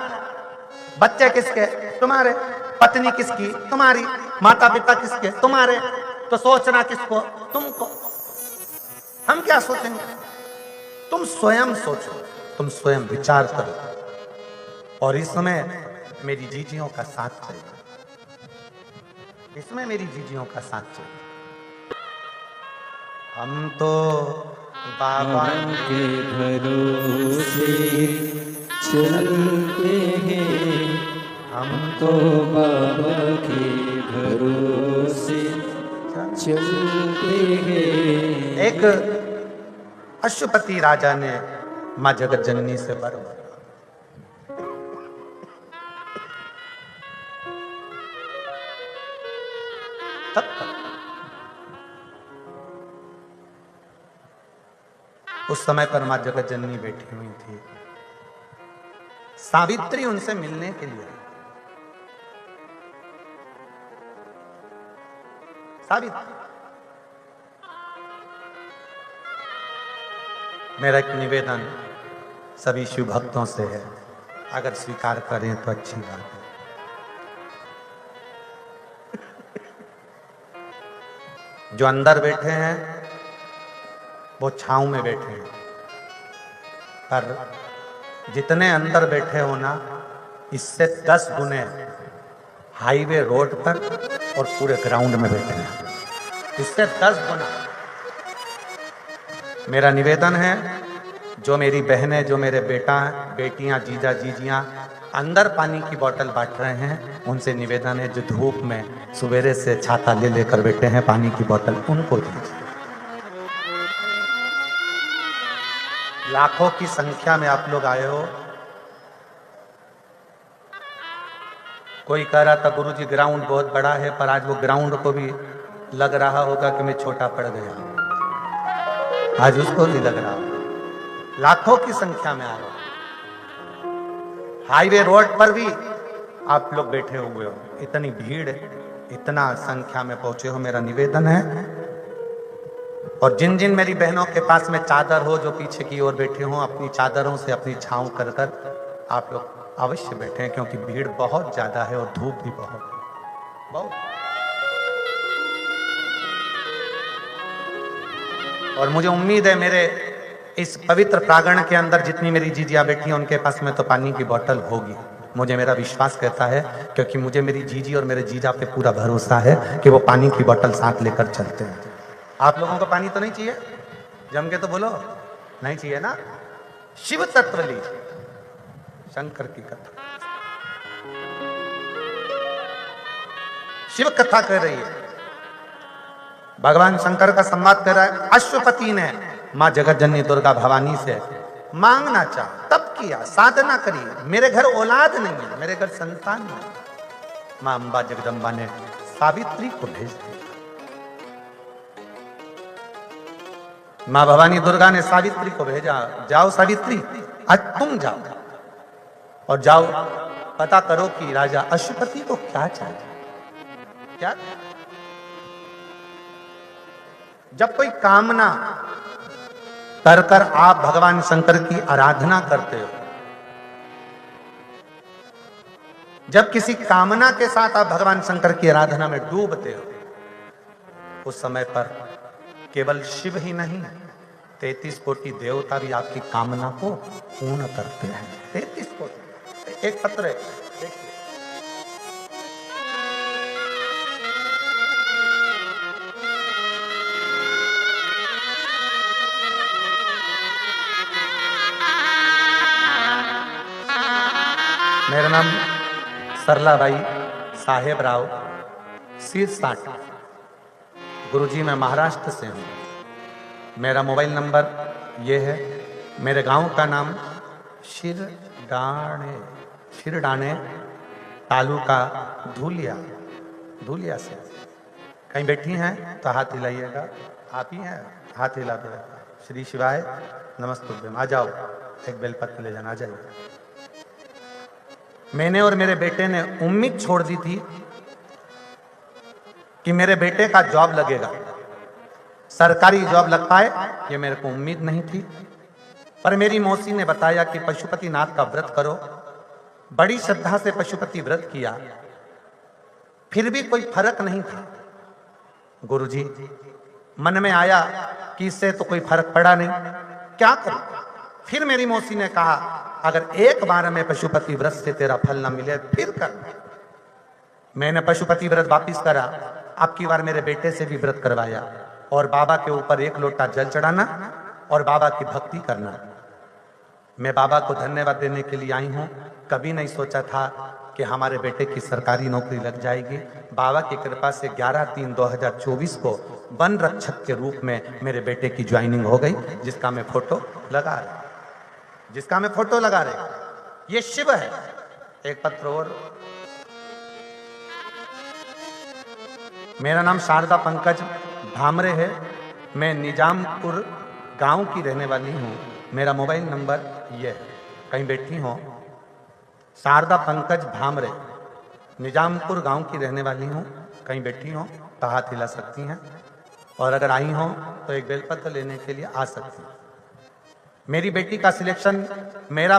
बच्चे किसके? तुम्हारे। पत्नी किसकी? तुम्हारी। माता पिता किसके? तुम्हारे। तो सोचना किसको? तुमको। हम क्या सोचेंगे? तुम स्वयं सोचो, तुम स्वयं विचार करो। और इस समय मेरी जीजियों का साथ चाहिए, इसमें मेरी जीजियों का साथ चाहिए। हम तो बाबा के भरोसे चलते हैं, हम तो बाबा के भरोसे चलते हैं। एक अश्वपति राजा ने मां जगत जननी से वर मांगा। उस समय पर मां जगत जननी बैठी हुई थी, सावित्री उनसे मिलने के लिए। सावित्री, मेरा एक निवेदन सभी शिव भक्तों से है, अगर स्वीकार करें तो अच्छी बात है। जो अंदर बैठे हैं वो छांव में बैठे हैं, पर जितने अंदर बैठे हो ना, इससे 10 गुने हाईवे रोड पर और पूरे ग्राउंड में बैठे हैं, इससे 10 गुना। मेरा निवेदन है, जो मेरी बहनें, जो मेरे बेटा, बेटियां, जीजा, जीजियां अंदर पानी की बोतल बांट रहे हैं, उनसे निवेदन है, जो धूप में सवेरे से छाता ले लेकर बैठे हैं पानी की बोतल, उनको दीजिए। लाखों की संख्या में आप लोग आए हो। कोई कह रहा था गुरुजी ग्राउंड बहुत बड़ा है, पर आज वो ग्राउंड को भी लग रहा होगा कि मैं छोटा पड़ गया। आज उसको नहीं लग रहा, लाखों की संख्या में आ रहा। हाईवे रोड पर भी आप लोग बैठे हुए हो, इतनी भीड़, इतना संख्या में पहुंचे हो। मेरा निवेदन है, और जिन जिन मेरी बहनों के पास में चादर हो, जो पीछे की ओर बैठे हो, अपनी चादरों से अपनी छांव कर कर आप लोग अवश्य बैठे, क्योंकि भीड़ बहुत ज्यादा है और धूप भी बहुत। और मुझे उम्मीद है मेरे इस पवित्र प्रांगण के अंदर जितनी मेरी जीजियां बैठी हैं उनके पास में तो पानी की बोतल होगी। मुझे मेरा विश्वास कहता है, क्योंकि मुझे मेरी जीजी और मेरे जीजा पे पूरा भरोसा है कि वो पानी की बोतल साथ लेकर चलते हैं। आप लोगों को पानी तो नहीं चाहिए? जम के तो बोलो, नहीं चाहिए ना? शिव तत्व ली, शंकर की कथा, शिव कथा कह रही है। भगवान शंकर का संवाद कर रहा है। अश्वपति ने मां जगत जननी दुर्गा भवानी से मांगना चाहा, तब किया, साधना करी, मेरे घर औलाद नहीं है, मेरे घर संतान नहीं। मां अंबा जगदम्बा ने सावित्री को भेज दिया। मां भवानी दुर्गा ने सावित्री को भेजा, जाओ सावित्री, आज तुम जाओ और जाओ पता करो कि राजा अश्वपति को क्या चाहिए। क्या? जब कोई कामना कर कर आप भगवान शंकर की आराधना करते हो, जब किसी कामना के साथ आप भगवान शंकर की आराधना में डूबते हो, उस समय पर केवल शिव ही नहीं, 33 कोटि देवता भी आपकी कामना को पूर्ण करते हैं। 33 कोटि। एक पत्र है, देखिए, मेरा नाम सरलाबाई साहेब राव सिरसाट, गुरुजी मैं महाराष्ट्र से हूँ। मेरा मोबाइल नंबर ये है। मेरे गांव का नाम शिरडाने तालुका धूलिया से। कहीं बैठी हैं तो हाथ हिलाइएगा। आप ही हैं, हाथ हिला दो। श्री शिवाय नमस्तुभ्यम। आ जाओ, एक बेलपत्र ले जाना, आ जाइए। मैंने और मेरे बेटे ने उम्मीद छोड़ दी थी कि मेरे बेटे का जॉब लगेगा, सरकारी जॉब लग पाए, ये मेरे को उम्मीद नहीं थी। पर मेरी मौसी ने बताया कि पशुपतिनाथ का व्रत करो। बड़ी श्रद्धा से पशुपति व्रत किया, फिर भी कोई फर्क नहीं था। गुरुजी, मन में आया कि इससे तो कोई फर्क पड़ा नहीं, क्या करूं? फिर मेरी मौसी ने कहा, अगर एक बार में पशुपति व्रत से तेरा फल न मिले फिर कर। मैंने पशुपति व्रत वापिस करा। अब की बार मेरे बेटे से भी व्रत करवाया और बाबा के ऊपर 1 लोटा जल चढ़ाना और बाबा की भक्ति करना। मैं बाबा को धन्यवाद देने के लिए आई हूं। कभी नहीं सोचा था कि हमारे बेटे की सरकारी नौकरी लग जाएगी। बाबा की कृपा से 11/3/2024 को वन रक्षक के रूप में मेरे बेटे की ज्वाइनिंग हो गई, जिसका मैं फोटो लगा रहे। ये शिव है। एक पत्र और। मेरा नाम शारदा पंकज भामरे है। मैं निजामपुर गांव की रहने वाली हूं। मेरा मोबाइल नंबर ये है। कहीं बैठी हो, शारदा पंकज भामरे, निजामपुर गांव की रहने वाली हूं। कहीं बैठी हो तो हाथ हिला सकती हैं, और अगर आई हो तो एक बेलपत्र लेने के लिए आ सकती हैं। मेरी बेटी का सिलेक्शन मेरा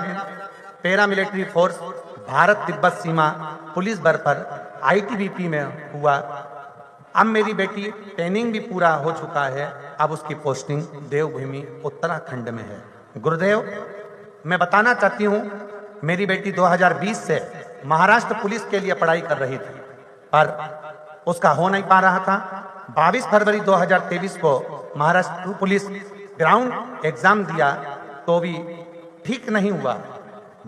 पैरामिलिट्री फोर्स भारत तिब्बत सीमा पुलिस बल पर ITBP में हुआ। अब मेरी बेटी ट्रेनिंग भी पूरा हो चुका है। अब उसकी पोस्टिंग देवभूमि उत्तराखंड में है। गुरुदेव, मैं बताना चाहती हूँ, मेरी बेटी 2020 से महाराष्ट्र पुलिस के लिए पढ़ाई कर रही थी, पर उसका हो नहीं पा रहा था। 22 फरवरी 2023 को महाराष्ट्र पुलिस ग्राउंड एग्जाम दिया तो भी ठीक नहीं हुआ।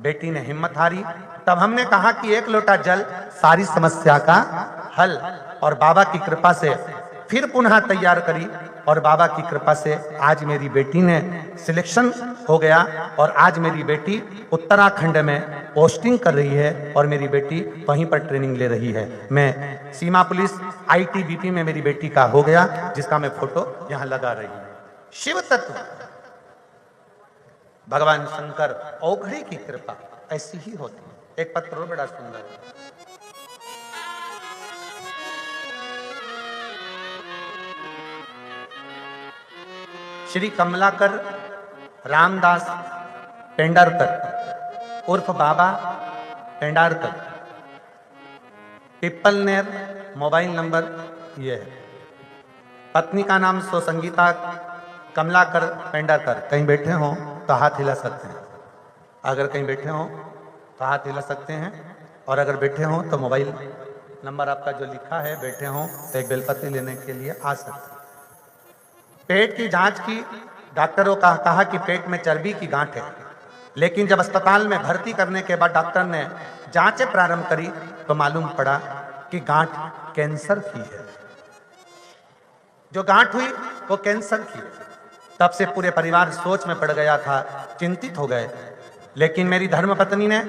बेटी ने हिम्मत हारी। तब हमने कहा कि 1 लोटा जल सारी समस्या का हल, और बाबा की कृपा से फिर पुनः तैयार करी और बाबा की कृपा से आज मेरी बेटी ने सिलेक्शन हो गया और आज मेरी बेटी उत्तराखंड में पोस्टिंग कर रही है और मेरी बेटी वहीं पर ट्रेनिंग ले रही है। मैं सीमा पुलिस आईटीबीपी में मेरी बेटी का हो गया, जिसका मैं फोटो यहां लगा रही हूं। शिव तत्व, भगवान शंकर औघड़ी की कृपा ऐसी ही होती है। एक पत्र बड़ा सुंदर है। श्री कमलाकर रामदास पेंडारकर उर्फ बाबा पेंडारकर, पिप्पलनेर, मोबाइल नंबर ये है। पत्नी का नाम सुसंगीता कमलाकर पेंडारकर। कहीं बैठे हो तो हाथ हिला सकते हैं, अगर कहीं बैठे हो तो हाथ हिला सकते हैं, और अगर बैठे हो तो मोबाइल नंबर आपका जो लिखा है, बैठे हो तो एक बेलपत्ती लेने के लिए आ सकते हैं। पेट की जांच की, डॉक्टरों का कहा कि पेट में चर्बी की गांठ है, लेकिन जब अस्पताल में भर्ती करने के बाद डॉक्टर ने जांचें प्रारंभ करी तो मालूम पड़ा कि गांठ कैंसर की है। जो गांठ हुई वो कैंसर की है। तब से पूरे परिवार सोच में पड़ गया था, चिंतित हो गए। लेकिन मेरी धर्मपत्नी ने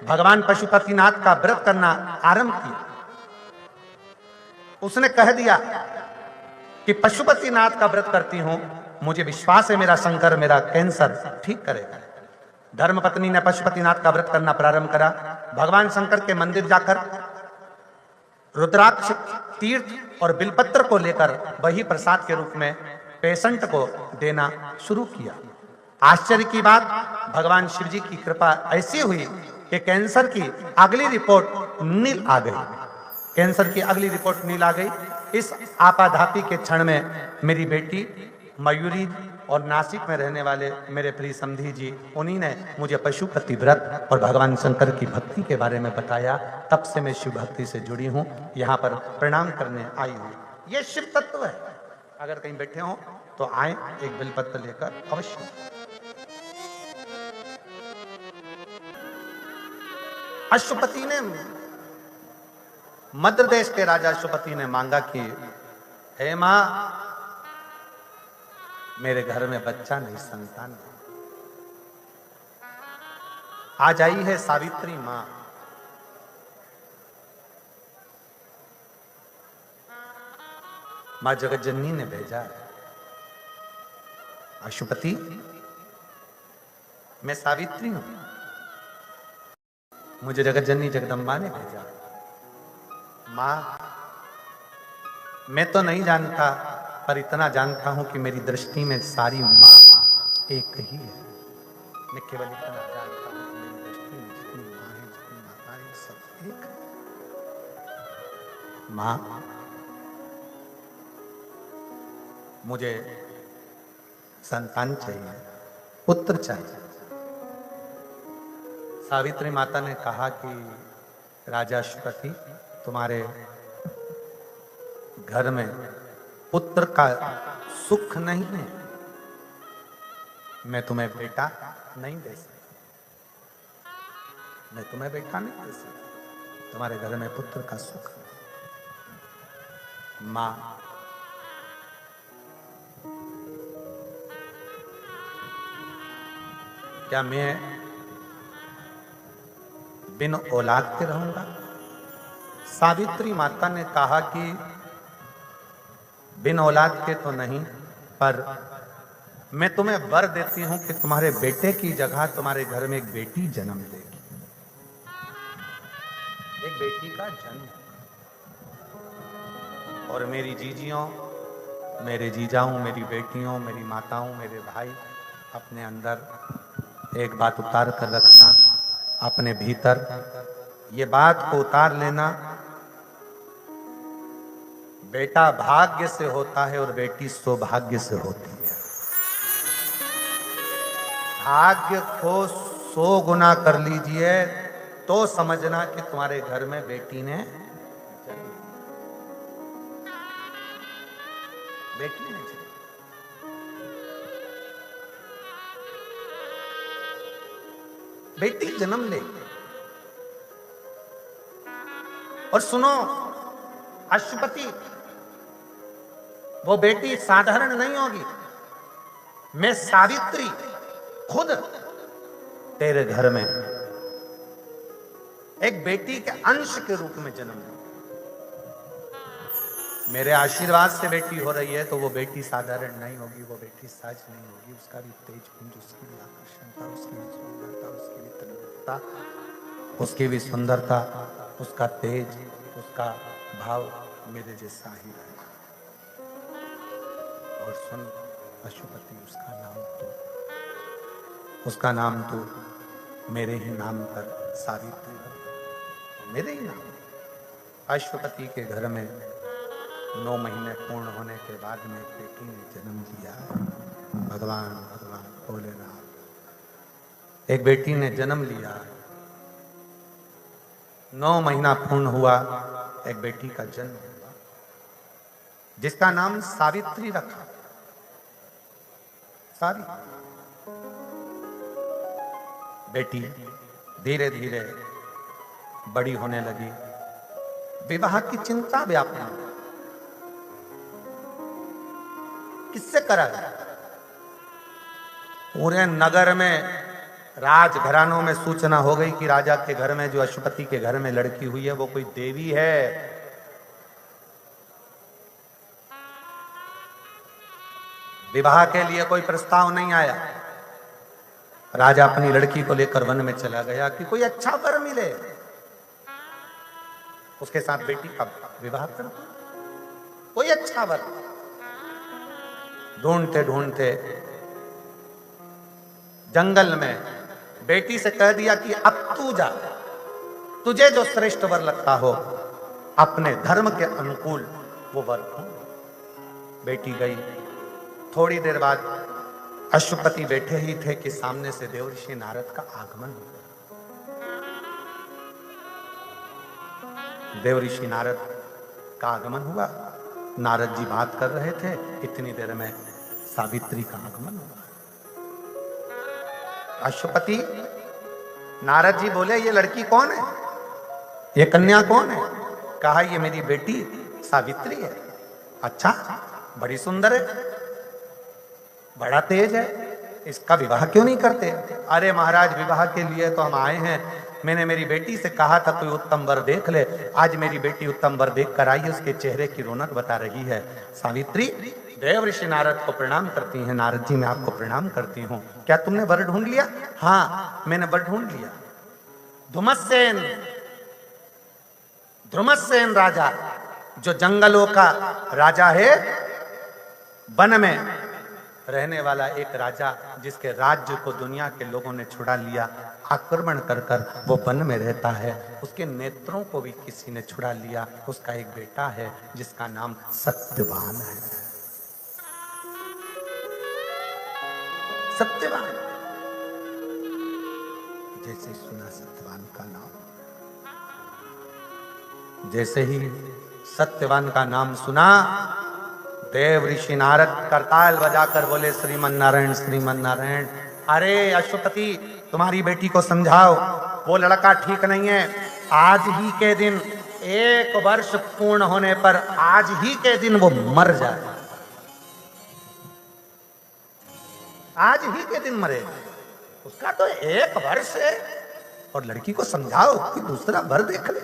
भगवान पशुपतिनाथ का व्रत करना आरंभ किया। उसने कह दिया कि पशुपतिनाथ का व्रत करती हूं, मुझे विश्वास है मेरा शंकर मेरा कैंसर ठीक करेगा। धर्मपत्नी ने पशुपतिनाथ का व्रत करना प्रारंभ करा। भगवान शंकर के मंदिर जाकर रुद्राक्ष, तीर्थ और बिलपत्र को लेकर वही प्रसाद के रूप में पेशेंट को देना शुरू किया। आश्चर्य की बात, भगवान शिव जी की कृपा ऐसी हुई कि कैंसर की अगली रिपोर्ट नील आ गई। कैंसर की अगली रिपोर्ट नील आ गई। इस आपाधापी के क्षण में मेरी बेटी मयूरी और नासिक में रहने वाले मेरे प्रिय समधी जी, उन्हीं ने मुझे पशुपति व्रत और भगवान शंकर की भक्ति के बारे में बताया। तब से मैं शिव भक्ति से जुड़ी हूं, यहां पर प्रणाम करने आई हूं। यह शिव तत्व है। अगर कहीं बैठे हो तो आए, एक बेलपत्र लेकर अवश्य। अशुपति ने, मध्य देश के राजा अशुपति ने मांगा कि हे मां, मेरे घर में बच्चा नहीं, संतान नहीं। आज आई है सावित्री मां। मां जगतजननी ने भेजा, अशुपति मैं सावित्री हूं, मुझे जगतजननी जगदम्बा ने भेजा। मां मैं तो नहीं जानता, पर इतना जानता हूं कि मेरी दृष्टि में सारी मां एक ही है। मैं केवल इतना जानता हूं कि मेरी दृष्टि में जितनी मां है, जितनी माताएं, सब एक है। मां मुझे संतान चाहिए, पुत्र चाहिए। सावित्री माता ने कहा कि राजा अशुपति, तुम्हारे घर में पुत्र का सुख नहीं है, मैं तुम्हें बेटा नहीं दे सकता, मैं तुम्हें बेटा नहीं दे सकता, तुम्हारे घर में पुत्र का सुख है। मां क्या मैं बिन औलाद के रहूंगा? सावित्री माता ने कहा कि बिन औलाद के तो नहीं, पर मैं तुम्हें वर देती हूं कि तुम्हारे बेटे की जगह तुम्हारे घर में एक बेटी जन्म लेगी, एक बेटी का जन्म। और मेरी जीजियों, मेरे जीजाओं, मेरी बेटियों, मेरी माताओं, मेरे भाई, अपने अंदर एक बात उतार कर रखना, अपने भीतर ये बात को उतार लेना, बेटा भाग्य से होता है और बेटी सौभाग्य से होती है। भाग्य को 100 गुना कर लीजिए तो समझना कि तुम्हारे घर में बेटी ने बेटी जन्म ले। और सुनो, अशुपति वो बेटी साधारण नहीं होगी। मैं सावित्री खुद तेरे घर में एक बेटी के अंश के रूप में जन्म लूं। मेरे आशीर्वाद से बेटी हो रही है तो वो बेटी साधारण नहीं होगी, वो बेटी सहज नहीं होगी। उसका भी तेज पुंज, उसकी भी आकर्षणता, उसकी भी सुंदरता, उसकी भी तन्मयता, उसकी भी सुंदरता, उसका तेज, उसका भाव मेरे जैसा ही रहेगा। और सुन पशुपति, उसका नाम तो मेरे ही नाम पर सावित्री है, मेरे ही नाम। पशुपति के घर में 9 महीने पूर्ण होने के बाद में बेटी ने जन्म लिया है। भगवान भोलेनाथ, एक बेटी ने जन्म लिया। 9 महीना पूर्ण हुआ, एक बेटी का जन्म हुआ जिसका नाम सावित्री रखा। सावित्री बेटी धीरे धीरे बड़ी होने लगी, विवाह की चिंता व्यापन हुई। किससे करा गया? पूरे नगर में, राजघरानों में सूचना हो गई कि राजा के घर में, जो अश्वपति के घर में लड़की हुई है, वो कोई देवी है। विवाह के लिए कोई प्रस्ताव नहीं आया। राजा अपनी लड़की को लेकर वन में चला गया कि कोई अच्छा वर मिले, उसके साथ बेटी का विवाह कर दो, कोई अच्छा वर। ढूंढते ढूंढते जंगल में बेटी से कह दिया कि अब तू जा, तुझे जो श्रेष्ठ वर लगता हो, अपने धर्म के अनुकूल वो वर ढूंढ। बेटी गई। थोड़ी देर बाद अश्वपति बैठे ही थे कि सामने से देवर्षि नारद का आगमन हुआ। देवर्षि नारद का आगमन हुआ। नारद जी बात कर रहे थे, इतनी देर में सावित्री का आगमन हुआ। अश्वपति, नारद जी बोले, ये लड़की कौन है, ये कन्या कौन है? कहा, ये मेरी बेटी सावित्री है। अच्छा, बड़ी सुंदर है, बड़ा तेज है, इसका विवाह क्यों नहीं करते? अरे महाराज, विवाह के लिए तो हम आए हैं। मैंने मेरी बेटी से कहा था कोई उत्तम वर देख ले। आज मेरी बेटी उत्तम वर देख कर आई, उसके चेहरे की रौनक बता रही है। सावित्री देवर्षि नारद को प्रणाम करती हैं। नारद जी, मैं आपको प्रणाम करती हूँ। क्या तुमने वर ढूंढ लिया? हाँ, मैंने वर ढूंढ लिया। ध्रुमसेन राजा, जो जंगलों का राजा है, वन में रहने वाला एक राजा, जिसके राज्य को दुनिया के लोगों ने छुड़ा लिया, आक्रमण कर कर वो वन में रहता है। उसके नेत्रों को भी किसी ने छुड़ा लिया। उसका एक बेटा है जिसका नाम सत्यवान है। सत्यवान, जैसे सुना सत्यवान का नाम, जैसे ही सत्यवान का नाम सुना, देव ऋषि नारद करताल बजाकर बोले, श्रीमन नारायण श्रीमन नारायण। अरे अश्वपति, तुम्हारी बेटी को समझाओ, वो लड़का ठीक नहीं है। आज ही के दिन, 1 वर्ष पूर्ण होने पर आज ही के दिन वो मर जाए। आज ही के दिन मरेगा, उसका तो 1 वर्ष है। और लड़की को समझाओ कि दूसरा वर देख ले।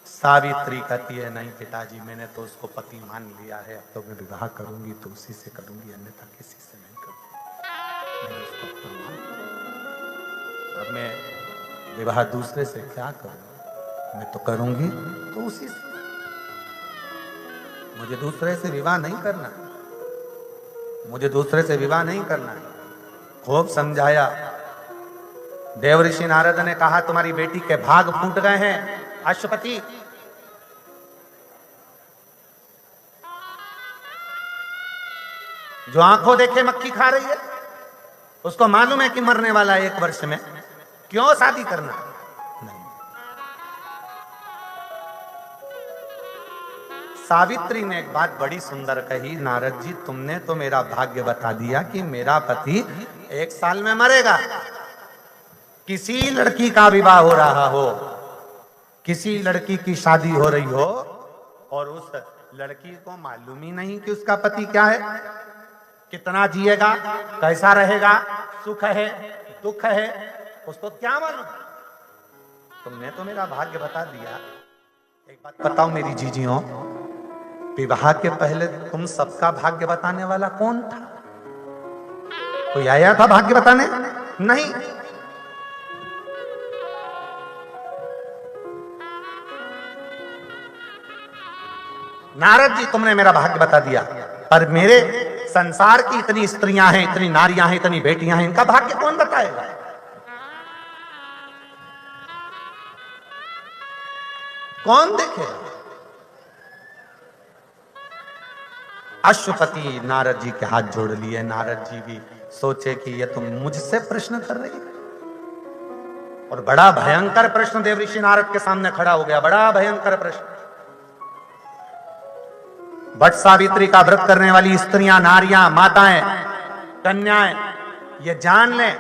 सावित्री कहती है, नहीं पिताजी, मैंने तो उसको पति मान लिया है। अब तो मैं विवाह करूंगी तो उसी से करूंगी, अन्यथा किसी से नहीं करूंगी। मैंने उसको अपना मान लिया। अब मैं विवाह दूसरे से क्या करूं? मैं तो करूंगी तो उसी से। मुझे दूसरे से विवाह नहीं करना, मुझे दूसरे से विवाह नहीं करना। खूब समझाया। देवर्षि नारद ने कहा, तुम्हारी बेटी के भाग फूट गए हैं अश्वपति। जो आंखों देखे मक्खी खा रही है, उसको मालूम है कि मरने वाला है 1 वर्ष में, क्यों शादी करना? नहीं। सावित्री ने एक बात बड़ी सुंदर कही, नारद जी, तुमने तो मेरा भाग्य बता दिया कि मेरा पति 1 साल में मरेगा। किसी लड़की का विवाह हो रहा हो, किसी लड़की की शादी हो रही हो, और उस लड़की को मालूम ही नहीं कि उसका पति क्या है, कितना जिएगा, कैसा रहेगा, सुख है दुख है, उसको क्या मालूम। तुमने तो मेरा भाग्य बता दिया। एक बात बताओ मेरी जीजियों, विवाह के पहले तुम सबका भाग्य बताने वाला कौन था? कोई आया था भाग्य बताने? नहीं। नारद जी तुमने मेरा भाग्य बता दिया, पर मेरे संसार की इतनी स्त्रियां हैं, इतनी नारियां हैं, इतनी बेटियां हैं, इनका भाग्य कौन बताएगा? कौन देखेगा? अश्वपति नारद जी के हाथ जोड़ लिए। नारद जी भी सोचे कि ये तुम मुझसे प्रश्न कर रही है। और बड़ा भयंकर प्रश्न देवऋषि नारद के सामने खड़ा हो गया, बड़ा भयंकर प्रश्न। वट सावित्री का व्रत करने वाली स्त्रियां, नारियां, माताएं, कन्याएं, ये जान लें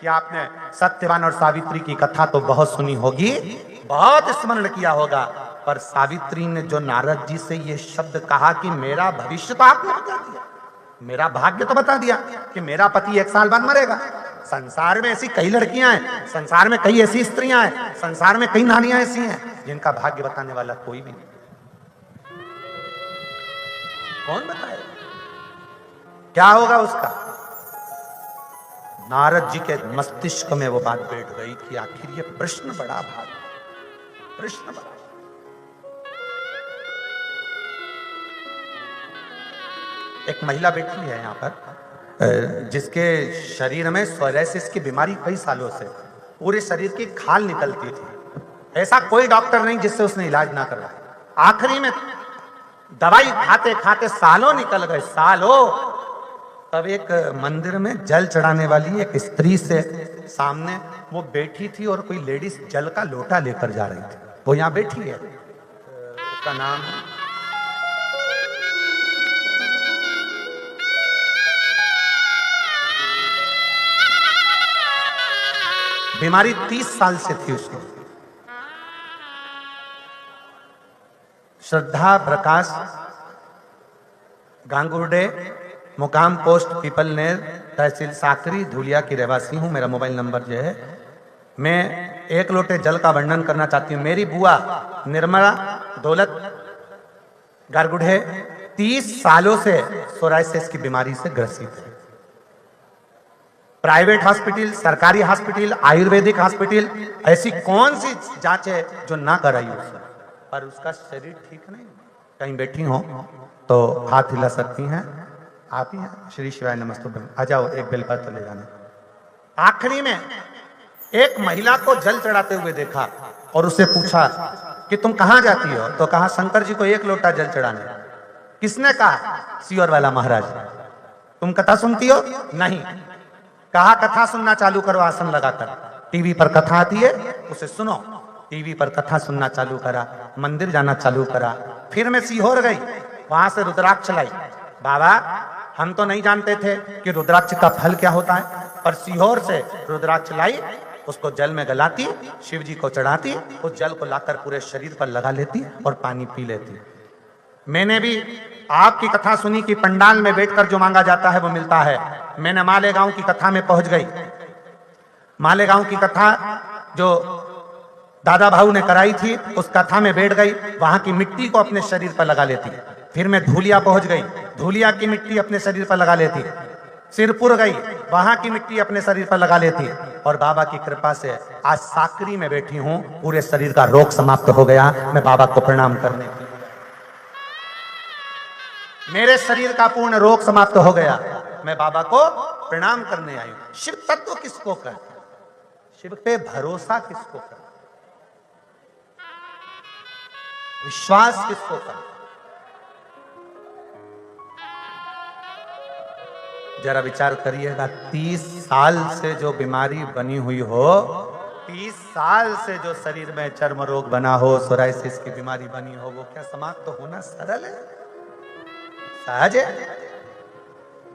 कि आपने सत्यवान और सावित्री की कथा तो बहुत सुनी होगी, बहुत स्मरण किया होगा, पर सावित्री ने जो नारद जी से ये शब्द कहा कि मेरा भविष्य तो आपने बता दिया, मेरा भाग्य तो बता दिया कि मेरा पति 1 साल बाद मरेगा। संसार में ऐसी कई लड़कियां हैं, संसार में कई ऐसी स्त्रियां हैं, संसार में कई नारियां ऐसी हैं जिनका भाग्य बताने वाला कोई भी नहीं। कौन बताएगा क्या होगा उसका? नारद जी के मस्तिष्क में वो बात बैठ गई कि आखिर ये प्रश्न बड़ा भारी, प्रश्न बड़ा। एक महिला बैठी है यहां पर, जिसके शरीर में सोरायसिस की बीमारी कई सालों से, पूरे शरीर की खाल निकलती थी। ऐसा कोई डॉक्टर नहीं जिससे उसने इलाज ना करवाया। आखिरी में दवाई खाते खाते सालों निकल गए, सालों। तब एक मंदिर में जल चढ़ाने वाली एक स्त्री से सामने वो बैठी थी और कोई लेडीज जल का लोटा लेकर जा रही थी। वो यहां बैठी है, उसका नाम है बीमारी 30 साल से थी उसको। श्रद्धा प्रकाश गांगुर्डे, मुकाम पोस्ट पीपलनेर, तहसील साकरी, धुलिया की रहवासी हूं। मेरा मोबाइल नंबर जो है, मैं 1 लोटे जल का वर्णन करना चाहती हूं। मेरी बुआ निर्मला दौलत गारगुढ़े 30 सालों से सोरायसिस की बीमारी से ग्रसित है। प्राइवेट हॉस्पिटल, सरकारी हॉस्पिटल, आयुर्वेदिक हॉस्पिटल, ऐसी कौन सी जांच है जो ना कराई उसने, पर उसका शरीर ठीक नहीं। कहीं बैठी हो तो हाथ हिला सकती हैं आप ही हैं। श्री शिवाय नमस्तुभ्यम। आ जाओ, एक बेलपत्र ले जाना। आखिरी में एक महिला को जल चढ़ाते हुए देखा और उससे पूछा कि तुम कहां जाती हो? तो कहा शंकर जी को 1 लोटा जल चढ़ाने। किसने कहा? सियोर वाला महाराज। तुम कथा सुनती हो? नहीं। कहा कथा सुनना चालू करो आसन लगाकर। टीवी पर कथा आती है, उसे सुनो। टीवी पर कथा सुनना चालू करा, मंदिर जाना चालू करा। फिर मैं सीहोर गई, वहां से रुद्राक्ष लाई। बाबा हम तो नहीं जानते थे कि रुद्राक्ष का फल क्या होता है, पर सीहोर से रुद्राक्ष लाई, उसको जल में गलाती, शिव जी को चढ़ाती, उस जल को लाकर पूरे शरीर पर लगा लेती और पानी पी लेती। मैंने भी आपकी कथा सुनी कि पंडाल में बैठकर जो मांगा जाता है वो मिलता है। मैंने मालेगांव की कथा में पहुंच गई। मालेगांव की कथा जो दादा भाऊ ने कराई थी, उस कथा में बैठ गई, वहां की मिट्टी को अपने शरीर पर लगा लेती। फिर मैं धूलिया पहुंच गई, धूलिया की मिट्टी अपने शरीर पर लगा लेती। सिरपुर गई, वहां की मिट्टी अपने शरीर पर लगा लेती। और बाबा की कृपा से आज साकरी में बैठी हूं, पूरे शरीर का रोग समाप्त हो गया। मैं बाबा को प्रणाम करने की, मेरे शरीर का पूर्ण रोग समाप्त हो गया, मैं बाबा को प्रणाम करने आई हूं। शिव तत्व किसको कहते हैं? शिव पे भरोसा किसको कहते हैं? विश्वास किसको कहते हैं? जरा विचार करिएगा, 30 साल से जो बीमारी बनी हुई हो, 30 साल से जो शरीर में चर्म रोग बना हो, सोरायसिस की बीमारी बनी हो, वो क्या समाप्त तो होना सरल है, सहज है?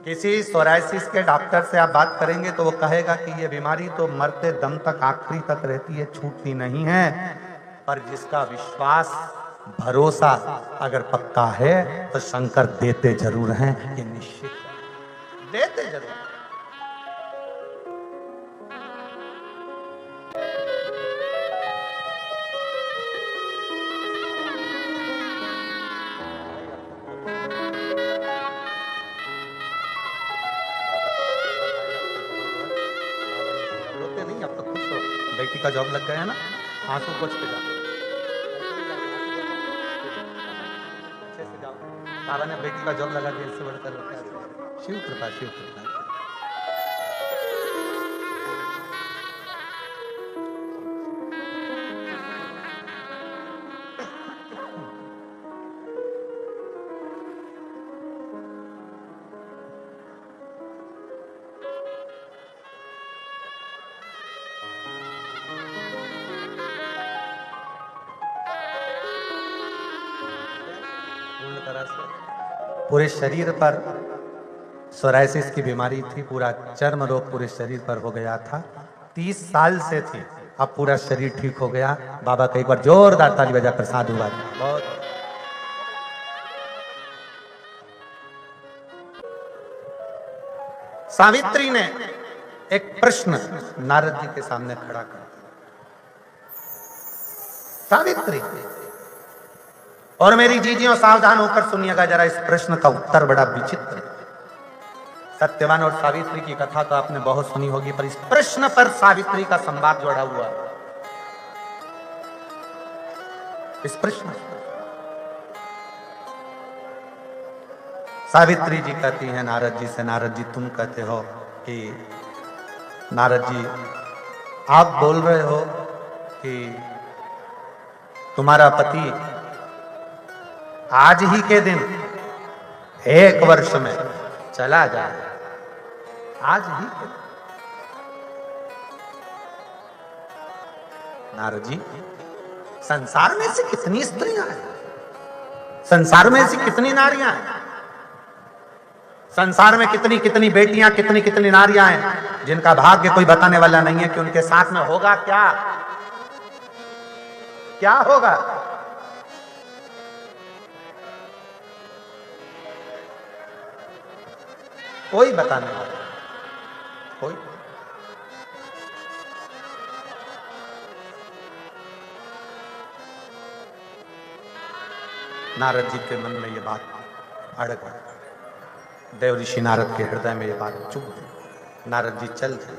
किसी सोरायसिस के डॉक्टर से आप बात करेंगे तो वो कहेगा कि ये बीमारी तो मरते दम तक, आखिरी तक रहती है, छूटती नहीं है। पर जिसका विश्वास भरोसा अगर पक्का है तो शंकर देते जरूर हैं, ये निश्चित है। देते जरूर। रोते नहीं, अब तो खुश हो, बेटी का जॉब लग गया है ना, आंसू पोंछ के जाओ, अच्छे से जाओ। बाबा ने बेटी का जॉब लगा दिया, इससे बढ़कर होता है। शिव कृपा, शिव कृपा। पूर्ण तरह से पूरे शरीर पर सोराइसिस की बीमारी थी, पूरा चर्म रोग पूरे शरीर पर हो गया था, 30 साल से थी। अब पूरा शरीर ठीक हो गया। बाबा का एक बार जोरदार ताली बजाकर साधुवाद। बहुत सावित्री ने एक प्रश्न नारद जी के सामने खड़ा कर दिया। सावित्री, और मेरी जीजियों सावधान होकर सुनिएगा जरा, इस प्रश्न का उत्तर बड़ा विचित्र। सत्यवान और सावित्री की कथा तो आपने बहुत सुनी होगी, पर इस प्रश्न पर सावित्री का संवाद जोड़ा हुआ। इस प्रश्न सावित्री जी कहती हैं नारद जी से, नारद जी तुम कहते हो कि, नारद जी आप बोल रहे हो कि तुम्हारा पति आज ही के दिन 1 वर्ष में चला जाए। आज ही के दिन। नारद जी, संसार में से कितनी स्त्रियां हैं, संसार में से कितनी नारियां हैं, संसार में कितनी कितनी बेटियां, कितनी कितनी नारियां हैं जिनका भाग्य कोई बताने वाला नहीं है कि उनके साथ में होगा क्या, क्या होगा। कोई बताने वाला, कोई। नारद जी के मन में ये बात अड़ग गई। देव ऋषि नारद के हृदय में ये बात चुभ गई। नारद जी चल दिए।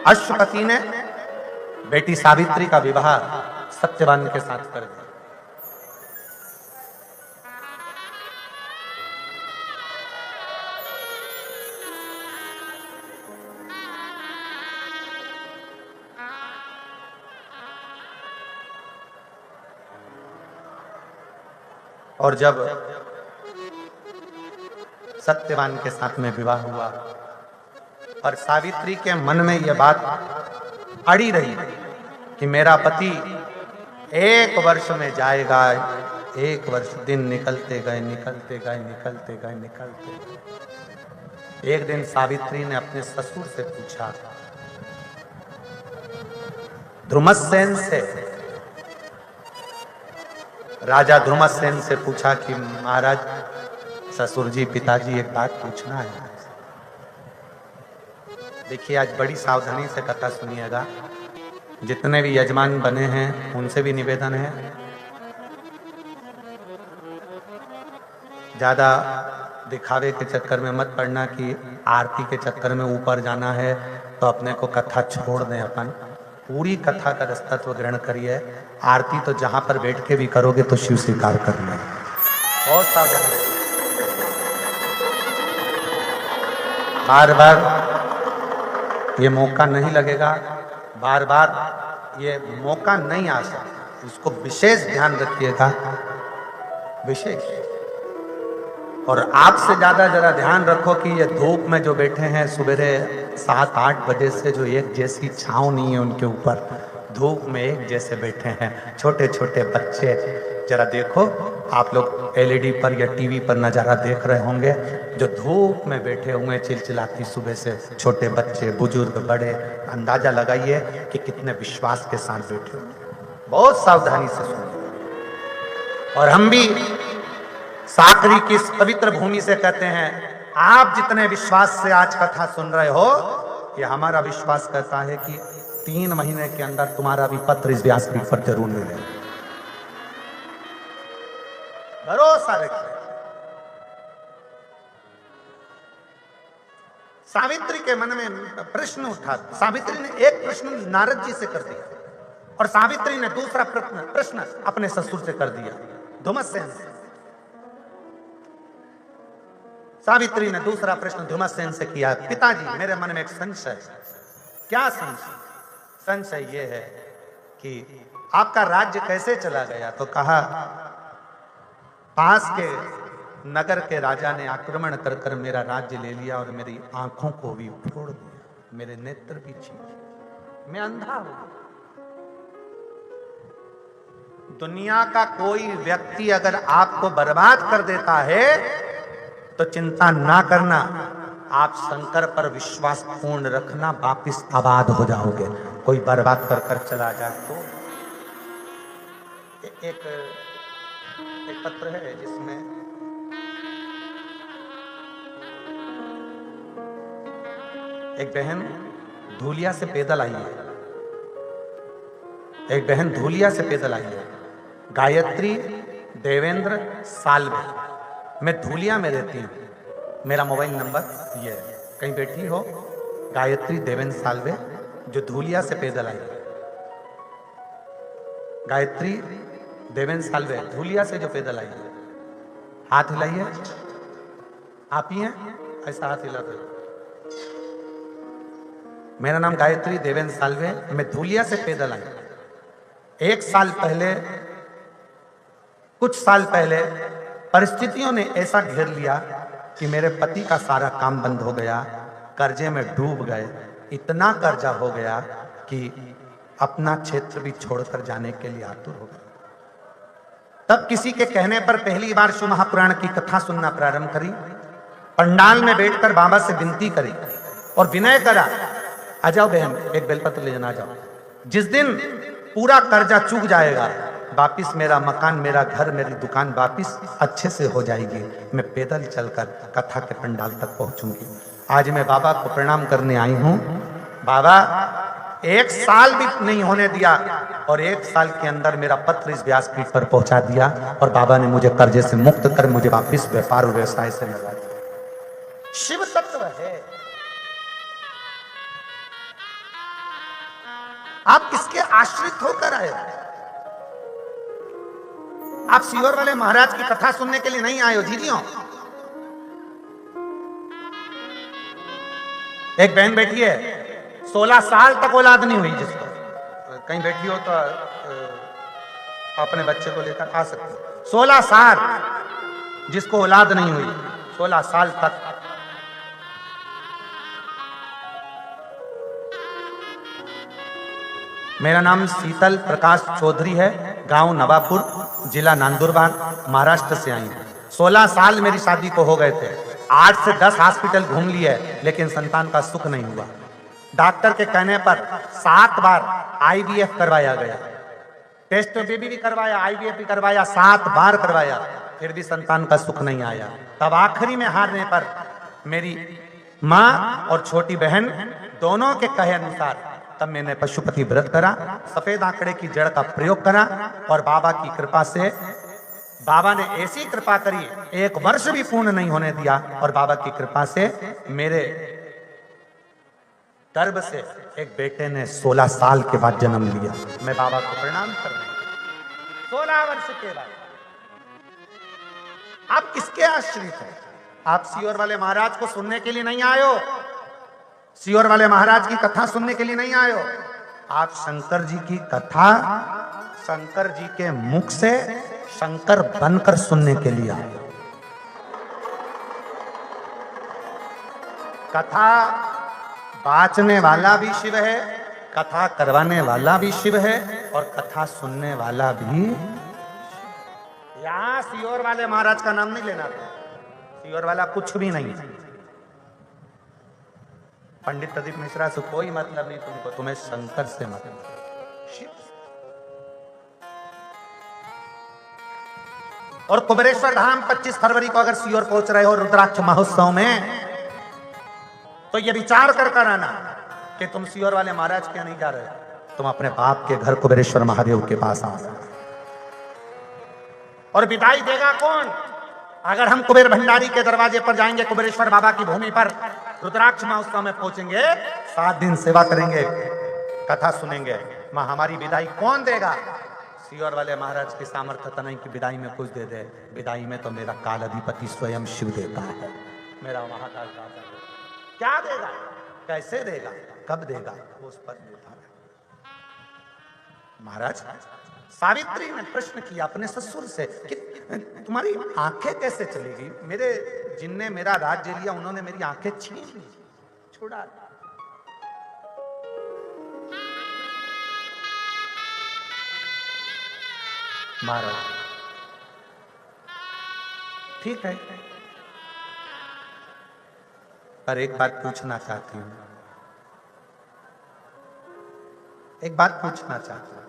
अश्वपति ने बेटी सावित्री का विवाह सत्यवान के साथ कर दिया। और जब सत्यवान के साथ में विवाह हुआ और सावित्री के मन में यह बात अड़ी रही कि मेरा पति 1 वर्ष में जाएगा, 1 वर्ष, दिन निकलते गए निकलते गए निकलते गए निकलते गए। एक दिन सावित्री ने अपने ससुर से पूछा, ध्रुमसेन से, राजा ध्रुमसेन से पूछा कि महाराज, ससुर जी, पिताजी, एक बात पूछना है। देखिए आज बड़ी सावधानी से कथा सुनिएगा। जितने भी यजमान बने हैं उनसे भी निवेदन है, ज्यादा दिखावे के चक्कर में मत पड़ना कि आरती के चक्कर में ऊपर जाना है तो अपने को कथा छोड़ दें। अपन पूरी कथा का रसतत्व ग्रहण करिए। आरती तो जहां पर बैठ के भी करोगे तो शिव स्वीकार कर ले। बहुत सावधान, बार बार ये मौका नहीं लगेगा, बार बार ये मौका नहीं आ सकता, इसको विशेष ध्यान रखिएगा, विशेष। और आपसे ज्यादा जरा ध्यान रखो कि ये धूप में जो बैठे हैं सुबह 7-8 बजे से, जो एक जैसी छांव नहीं है उनके ऊपर, धूप में एक जैसे बैठे हैं, छोटे छोटे बच्चे। जरा देखो, आप लोग एलईडी पर या टीवी पर नज़ारा देख रहे होंगे, जो धूप में बैठे हुए चिलचिलाती सुबह से छोटे बच्चे, बुजुर्ग, बड़े, अंदाजा लगाइए कि कितने विश्वास के साथ बैठे होंगे। बहुत सावधानी से सुनिए। और हम भी साकरी की इस पवित्र भूमि से कहते हैं, आप जितने विश्वास से आज कथा सुन रहे हो, ये हमारा विश्वास कहता है कि 3 महीने के अंदर तुम्हारा भी पत्र इस व्यासपीठ पर जरूर मिलेगा। भरोसा रखिए। सावित्री के मन में प्रश्न उठा। सावित्री ने एक प्रश्न नारद जी से कर दिया और सावित्री ने दूसरा प्रश्न अपने ससुर से कर दिया, धुमसेन से। सावित्री ने दूसरा प्रश्न धुमसेन से किया, पिताजी मेरे मन में एक संशय। क्या संशय? संशय यह है कि आपका राज्य कैसे चला गया? तो कहा, पास के नगर के राजा ने आक्रमण कर कर मेरा राज्य ले लिया और मेरी आंखों को भी फोड़ दिया, मेरे नेत्र भी छीने, मैं अंधा हूं। दुनिया का कोई व्यक्ति अगर आपको बर्बाद कर देता है तो चिंता ना करना, आप शंकर पर विश्वास पूर्ण रखना, वापिस आबाद हो जाओगे। कोई बर्बाद कर कर चला जाए तो एक पत्र है जिसमें एक बहन धूलिया से पैदल आई है। एक बहन धूलिया से पैदल आई है, गायत्री देवेंद्र सालवे। मैं धूलिया में रहती हूँ, मेरा मोबाइल नंबर ये है। कहीं बैठी हो गायत्री देवेंद्र सालवे जो धूलिया से पैदल आई है। गायत्री देवेंद्र सालवे धूलिया से जो पैदल आई है, हाथ हिलाइए। आप ही हैं? ऐसा हाथ हिला दो। मेरा नाम गायत्री देवेंद्र सालवे, मैं धूलिया से पैदल आई। 1 साल पहले, कुछ साल पहले परिस्थितियों ने ऐसा घेर लिया कि मेरे पति का सारा काम बंद हो गया, कर्जे में डूब गए। इतना कर्जा हो गया कि अपना क्षेत्र भी छोड़कर जाने के लिए आतुर हो गए। तब किसी के कहने पर पहली बार शिव महापुराण की कथा सुनना प्रारंभ करी। पंडाल में बैठकर बाबा से विनती करी और विनय करा, आ जाओ बहन, एक बेलपत्र ले जाना, आ जाओ। जिस दिन पूरा कर्जा चूक जाएगा, वापिस मेरा मकान, मेरा घर, मेरी दुकान वापिस अच्छे से हो जाएगी। मैं पैदल चलकर कथा के पंडाल तक पहुंचूंगी। आज मैं बाबा को प्रणाम करने आई हूं। बाबा 1 साल भी नहीं होने दिया और 1 साल के अंदर मेरा पत्र इस व्यासपीठ पर पहुंचा दिया और बाबा ने मुझे कर्जे से मुक्त कर मुझे वापिस व्यापार और व्यवसाय से लगा दिया। शिव तत्व है। आप किसके आश्रित होकर आए? आप सीहोर वाले महाराज की कथा सुनने के लिए नहीं आए हो दीदियों। एक बहन बैठी है, 16 साल तक औलाद नहीं हुई जिसको। कहीं बैठी हो तो अपने बच्चे को लेकर आ सकते हो। 16 साल जिसको औलाद नहीं हुई, 16 साल तक। मेरा नाम शीतल प्रकाश चौधरी है, गांव नवापुर, जिला नंदुरबार, महाराष्ट्र से आई हूं। 16 साल मेरी शादी को हो गए थे। 8 से 10 हॉस्पिटल घूम लिए, लेकिन संतान का सुख नहीं हुआ। डॉक्टर के कहने पर 7 बार IVF करवाया गया, टेस्ट बेबी भी करवाया, IVF भी करवाया, 7 बार करवाया, फिर भी संतान का सुख नहीं आया। तब आखिरी में हारने पर मेरी माँ और छोटी बहन दोनों के कहे अनुसार तब मैंने पशुपति व्रत करा, सफेद आंकड़े की जड़ का प्रयोग करा और बाबा की कृपा से, बाबा ने ऐसी कृपा करी, 1 वर्ष भी पूर्ण नहीं होने दिया और बाबा की कृपा से मेरे गर्भ से एक बेटे ने 16 साल के बाद जन्म लिया। मैं बाबा को प्रणाम कर रहा हूं। 16 वर्ष के बाद आप किसके आश्रित हैं? आप सीहोर वाले महाराज को सुनने के लिए नहीं आए हो, सीहोर वाले महाराज की कथा सुनने के लिए नहीं आए हो। आप शंकर जी की कथा, शंकर जी के मुख से शंकर बनकर सुनने के लिए आए हो। कथा बाचने वाला भी शिव है, कथा करवाने वाला भी शिव है और कथा सुनने वाला भी। यहां सीहोर वाले महाराज का नाम नहीं लेना था, सीहोर वाला कुछ भी नहीं। पंडित प्रदीप मिश्रा से कोई मतलब नहीं तुमको, तुम्हें शंकर से मतलब। और कुबेरेश्वर धाम 25 फरवरी को अगर सीओर पहुंच रहे हो रुद्राक्ष महोत्सव में, तो ये विचार कर आना कि तुम सीओर वाले महाराज क्या नहीं जा रहे, तुम अपने बाप के घर कुबेरेश्वर महादेव के पास आओ। और विदाई देगा कौन? अगर हम कुबेर भंडारी के दरवाजे पर जाएंगे, कुबेरेश्वर बाबा की भूमि पर रुद्राक्ष महोत्सव में पहुंचेंगे, 7 दिन सेवा करेंगे, कथा सुनेंगे, मां हमारी विदाई कौन देगा? सीओर वाले महाराज की सामर्थ्य तो नहीं कि विदाई में कुछ दे दे। विदाई में तो मेरा काल अधिपति स्वयं शिव देता है, मेरा महाकाल दाता क्या देगा, कैसे देगा, कब देगा, वो उस पर निर्भर है। महाराज सावित्री ने प्रश्न किया अपने ससुर से कि तुम्हारी आंखें कैसे चलेगी? मेरे जिनने मेरा राज्य लिया उन्होंने मेरी आंखें छीन ली, छुड़ा ली। महाराज ठीक है, पर एक बात पूछना चाहती हूं, एक बात पूछना चाहती हूं।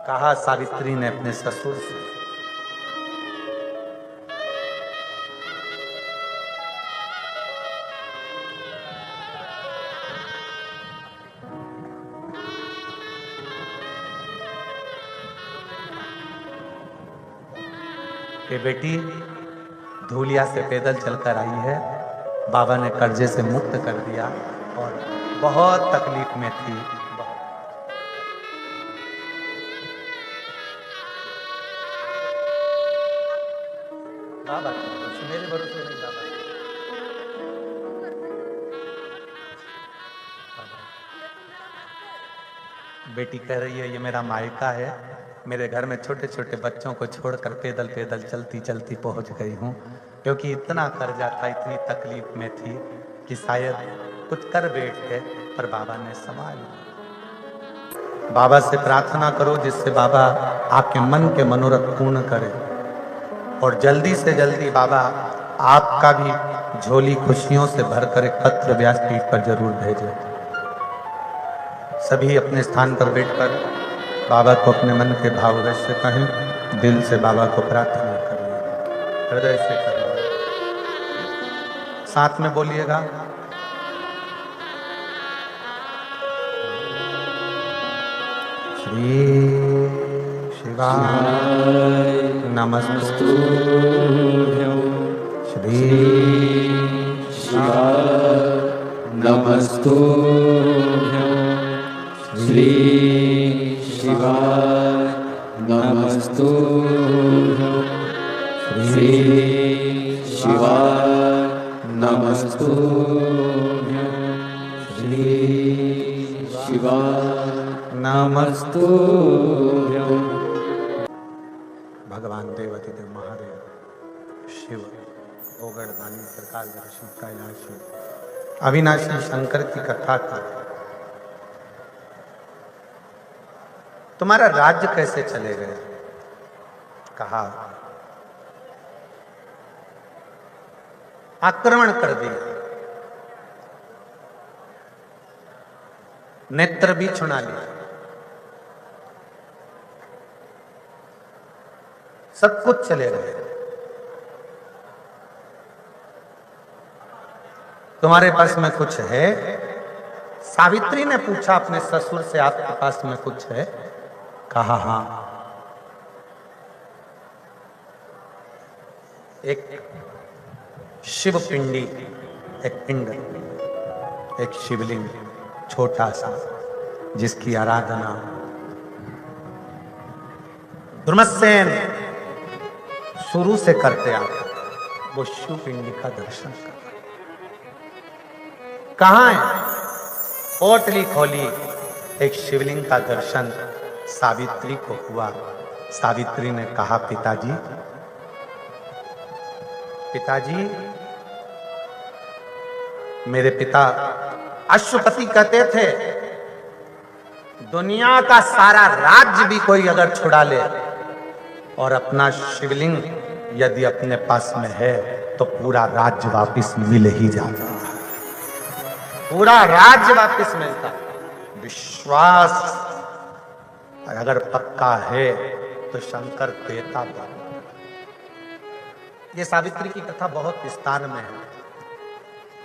कहा सावित्री ने अपने ससुर से, कि बेटी धूलिया से पैदल चलकर आई है, बाबा ने कर्जे से मुक्त कर दिया और बहुत तकलीफ में थी। बाबा मेरे भरोसे नहीं, बाबा बेटी कह रही है ये मेरा मायका है, मेरे घर में छोटे छोटे बच्चों को छोड़कर पैदल पैदल चलती चलती पहुंच गई हूं, क्योंकि इतना कर्जा था, इतनी तकलीफ में थी कि शायद कुछ कर बैठते, पर बाबा ने संभाल लिया। बाबा से प्रार्थना करो जिससे बाबा आपके मन के मनोरथ पूर्ण करे, और जल्दी से जल्दी बाबा आपका भी झोली खुशियों से भरकर एक पत्र व्यासपीठ पर जरूर भेजे। सभी अपने स्थान पर बैठकर बाबा को अपने मन के भाव से कहें, दिल से बाबा को प्रार्थना करिए, हृदय से करिए, साथ में बोलिएगा, श्री शिवाय नमस्तुभ्यं, श्री शिवाय नमस्तुभ्यं, श्री शिवाय नमस्तुभ्यं, श्री शिवाय नमस्तुभ्यं, श्री शिवाय नमस्तुभ्यं। भगवान देवाधिदेव महादेव शिव ओगड़दानी सरकार दर्शन कैलाशी अविनाशी शंकर की कथा की, तुम्हारा राज्य कैसे चले गए? कहा आक्रमण कर दिया, नेत्र भी छुड़ा लिया, सब कुछ चले गए। तुम्हारे पास में कुछ है? सावित्री ने पूछा अपने ससुर से, आपके पास में कुछ है? कहा हां, एक शिव पिंडी, एक पिंड, एक शिवलिंग छोटा सा, जिसकी आराधना धर्मसेन शुरू से करते आते, वो शिव पिंडी का दर्शन कर। कहां है? पोटली खोली, एक शिवलिंग का दर्शन सावित्री को हुआ। सावित्री ने कहा, पिताजी, पिताजी, मेरे पिता अश्वपति कहते थे, दुनिया का सारा राज्य भी कोई अगर छुड़ा ले और अपना शिवलिंग यदि अपने पास में है तो पूरा राज्य वापस मिल ही जाता है, पूरा राज्य वापस मिलता। विश्वास और अगर पक्का है तो शंकर देता बल। ये सावित्री की कथा बहुत विस्तार में है,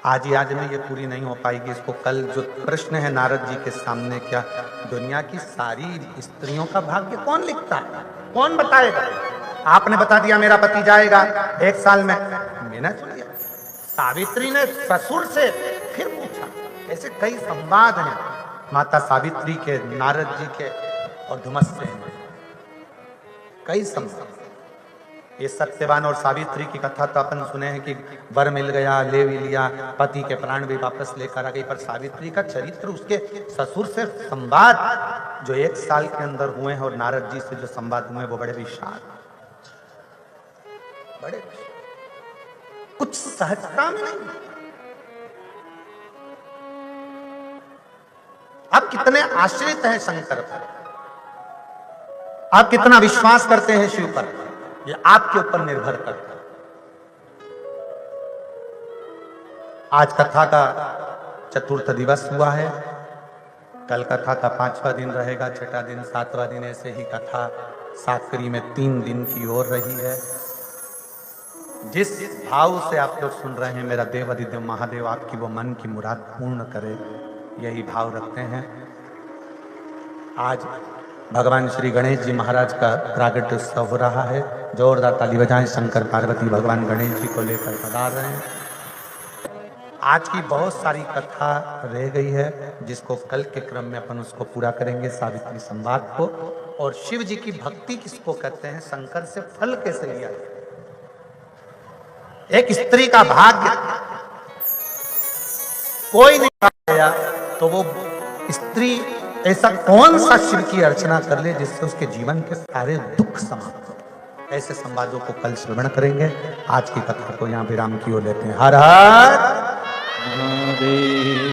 आज में ये पूरी नहीं हो पाएगी। इसको कल जो प्रश्न है नारद जी के सामने, क्या दुनिया की सारी स्त्रियों का भाग्य कौन लिखता है, कौन बताएगा? आपने बता दिया मेरा पति जाएगा 1 साल में, मैंने सुन लिया। सावित्री ने ससुर से फिर पूछा। ऐसे कई संवाद हैं माता सावित्री के, नारद जी के और धुमस्सेन में, कई संवाद। ये सत्यवान और सावित्री की कथा तो अपन सुने हैं कि वर मिल गया, ले भी लिया, पति के प्राण भी वापस लेकर आ गई, पर सावित्री का चरित्र, उसके ससुर से संवाद जो 1 साल के अंदर हुए हैं और नारद जी से जो संवाद हुए वो बड़े विशाल, बड़े कुछ सहजता में नहीं। आप कितने आश्रित हैं शंकर पर, आप कितना विश्वास करते हैं शिव पर, ये आपके ऊपर निर्भर करता है। आज कथा का 4th दिवस हुआ है, कल कथा का 5वां दिन रहेगा, 6वां दिन, 7वां दिन, ऐसे ही कथा साकरी में 3 दिन की ओर रही है। जिस भाव से आप लोग सुन रहे हैं, मेरा देव अधिदेव महादेव आपकी वो मन की मुराद पूर्ण करे, यही भाव रखते हैं। आज भगवान श्री गणेश जी महाराज का प्रागट्य उत्सव हो रहा है। जोरदार ताली बजाएं, शंकर पार्वती भगवान गणेश जी को लेकर पधार रहे हैं। आज की बहुत सारी कथा रह गई है, जिसको कल के क्रम में अपन उसको पूरा करेंगे, सावित्री संवाद को। और शिव जी की भक्ति किसको कहते हैं, शंकर से फल कैसे लिया। एक स्त्री का भाग्य कोई नहीं पा गया, तो वो स्त्री ऐसा कौन सा शिव की अर्चना कर ले जिससे उसके जीवन के सारे दुख समाप्त हो। ऐसे संवादों को कल श्रवण करेंगे। आज की कथा को यहाँ विराम की ओर लेते हैं। हर हर महादेव।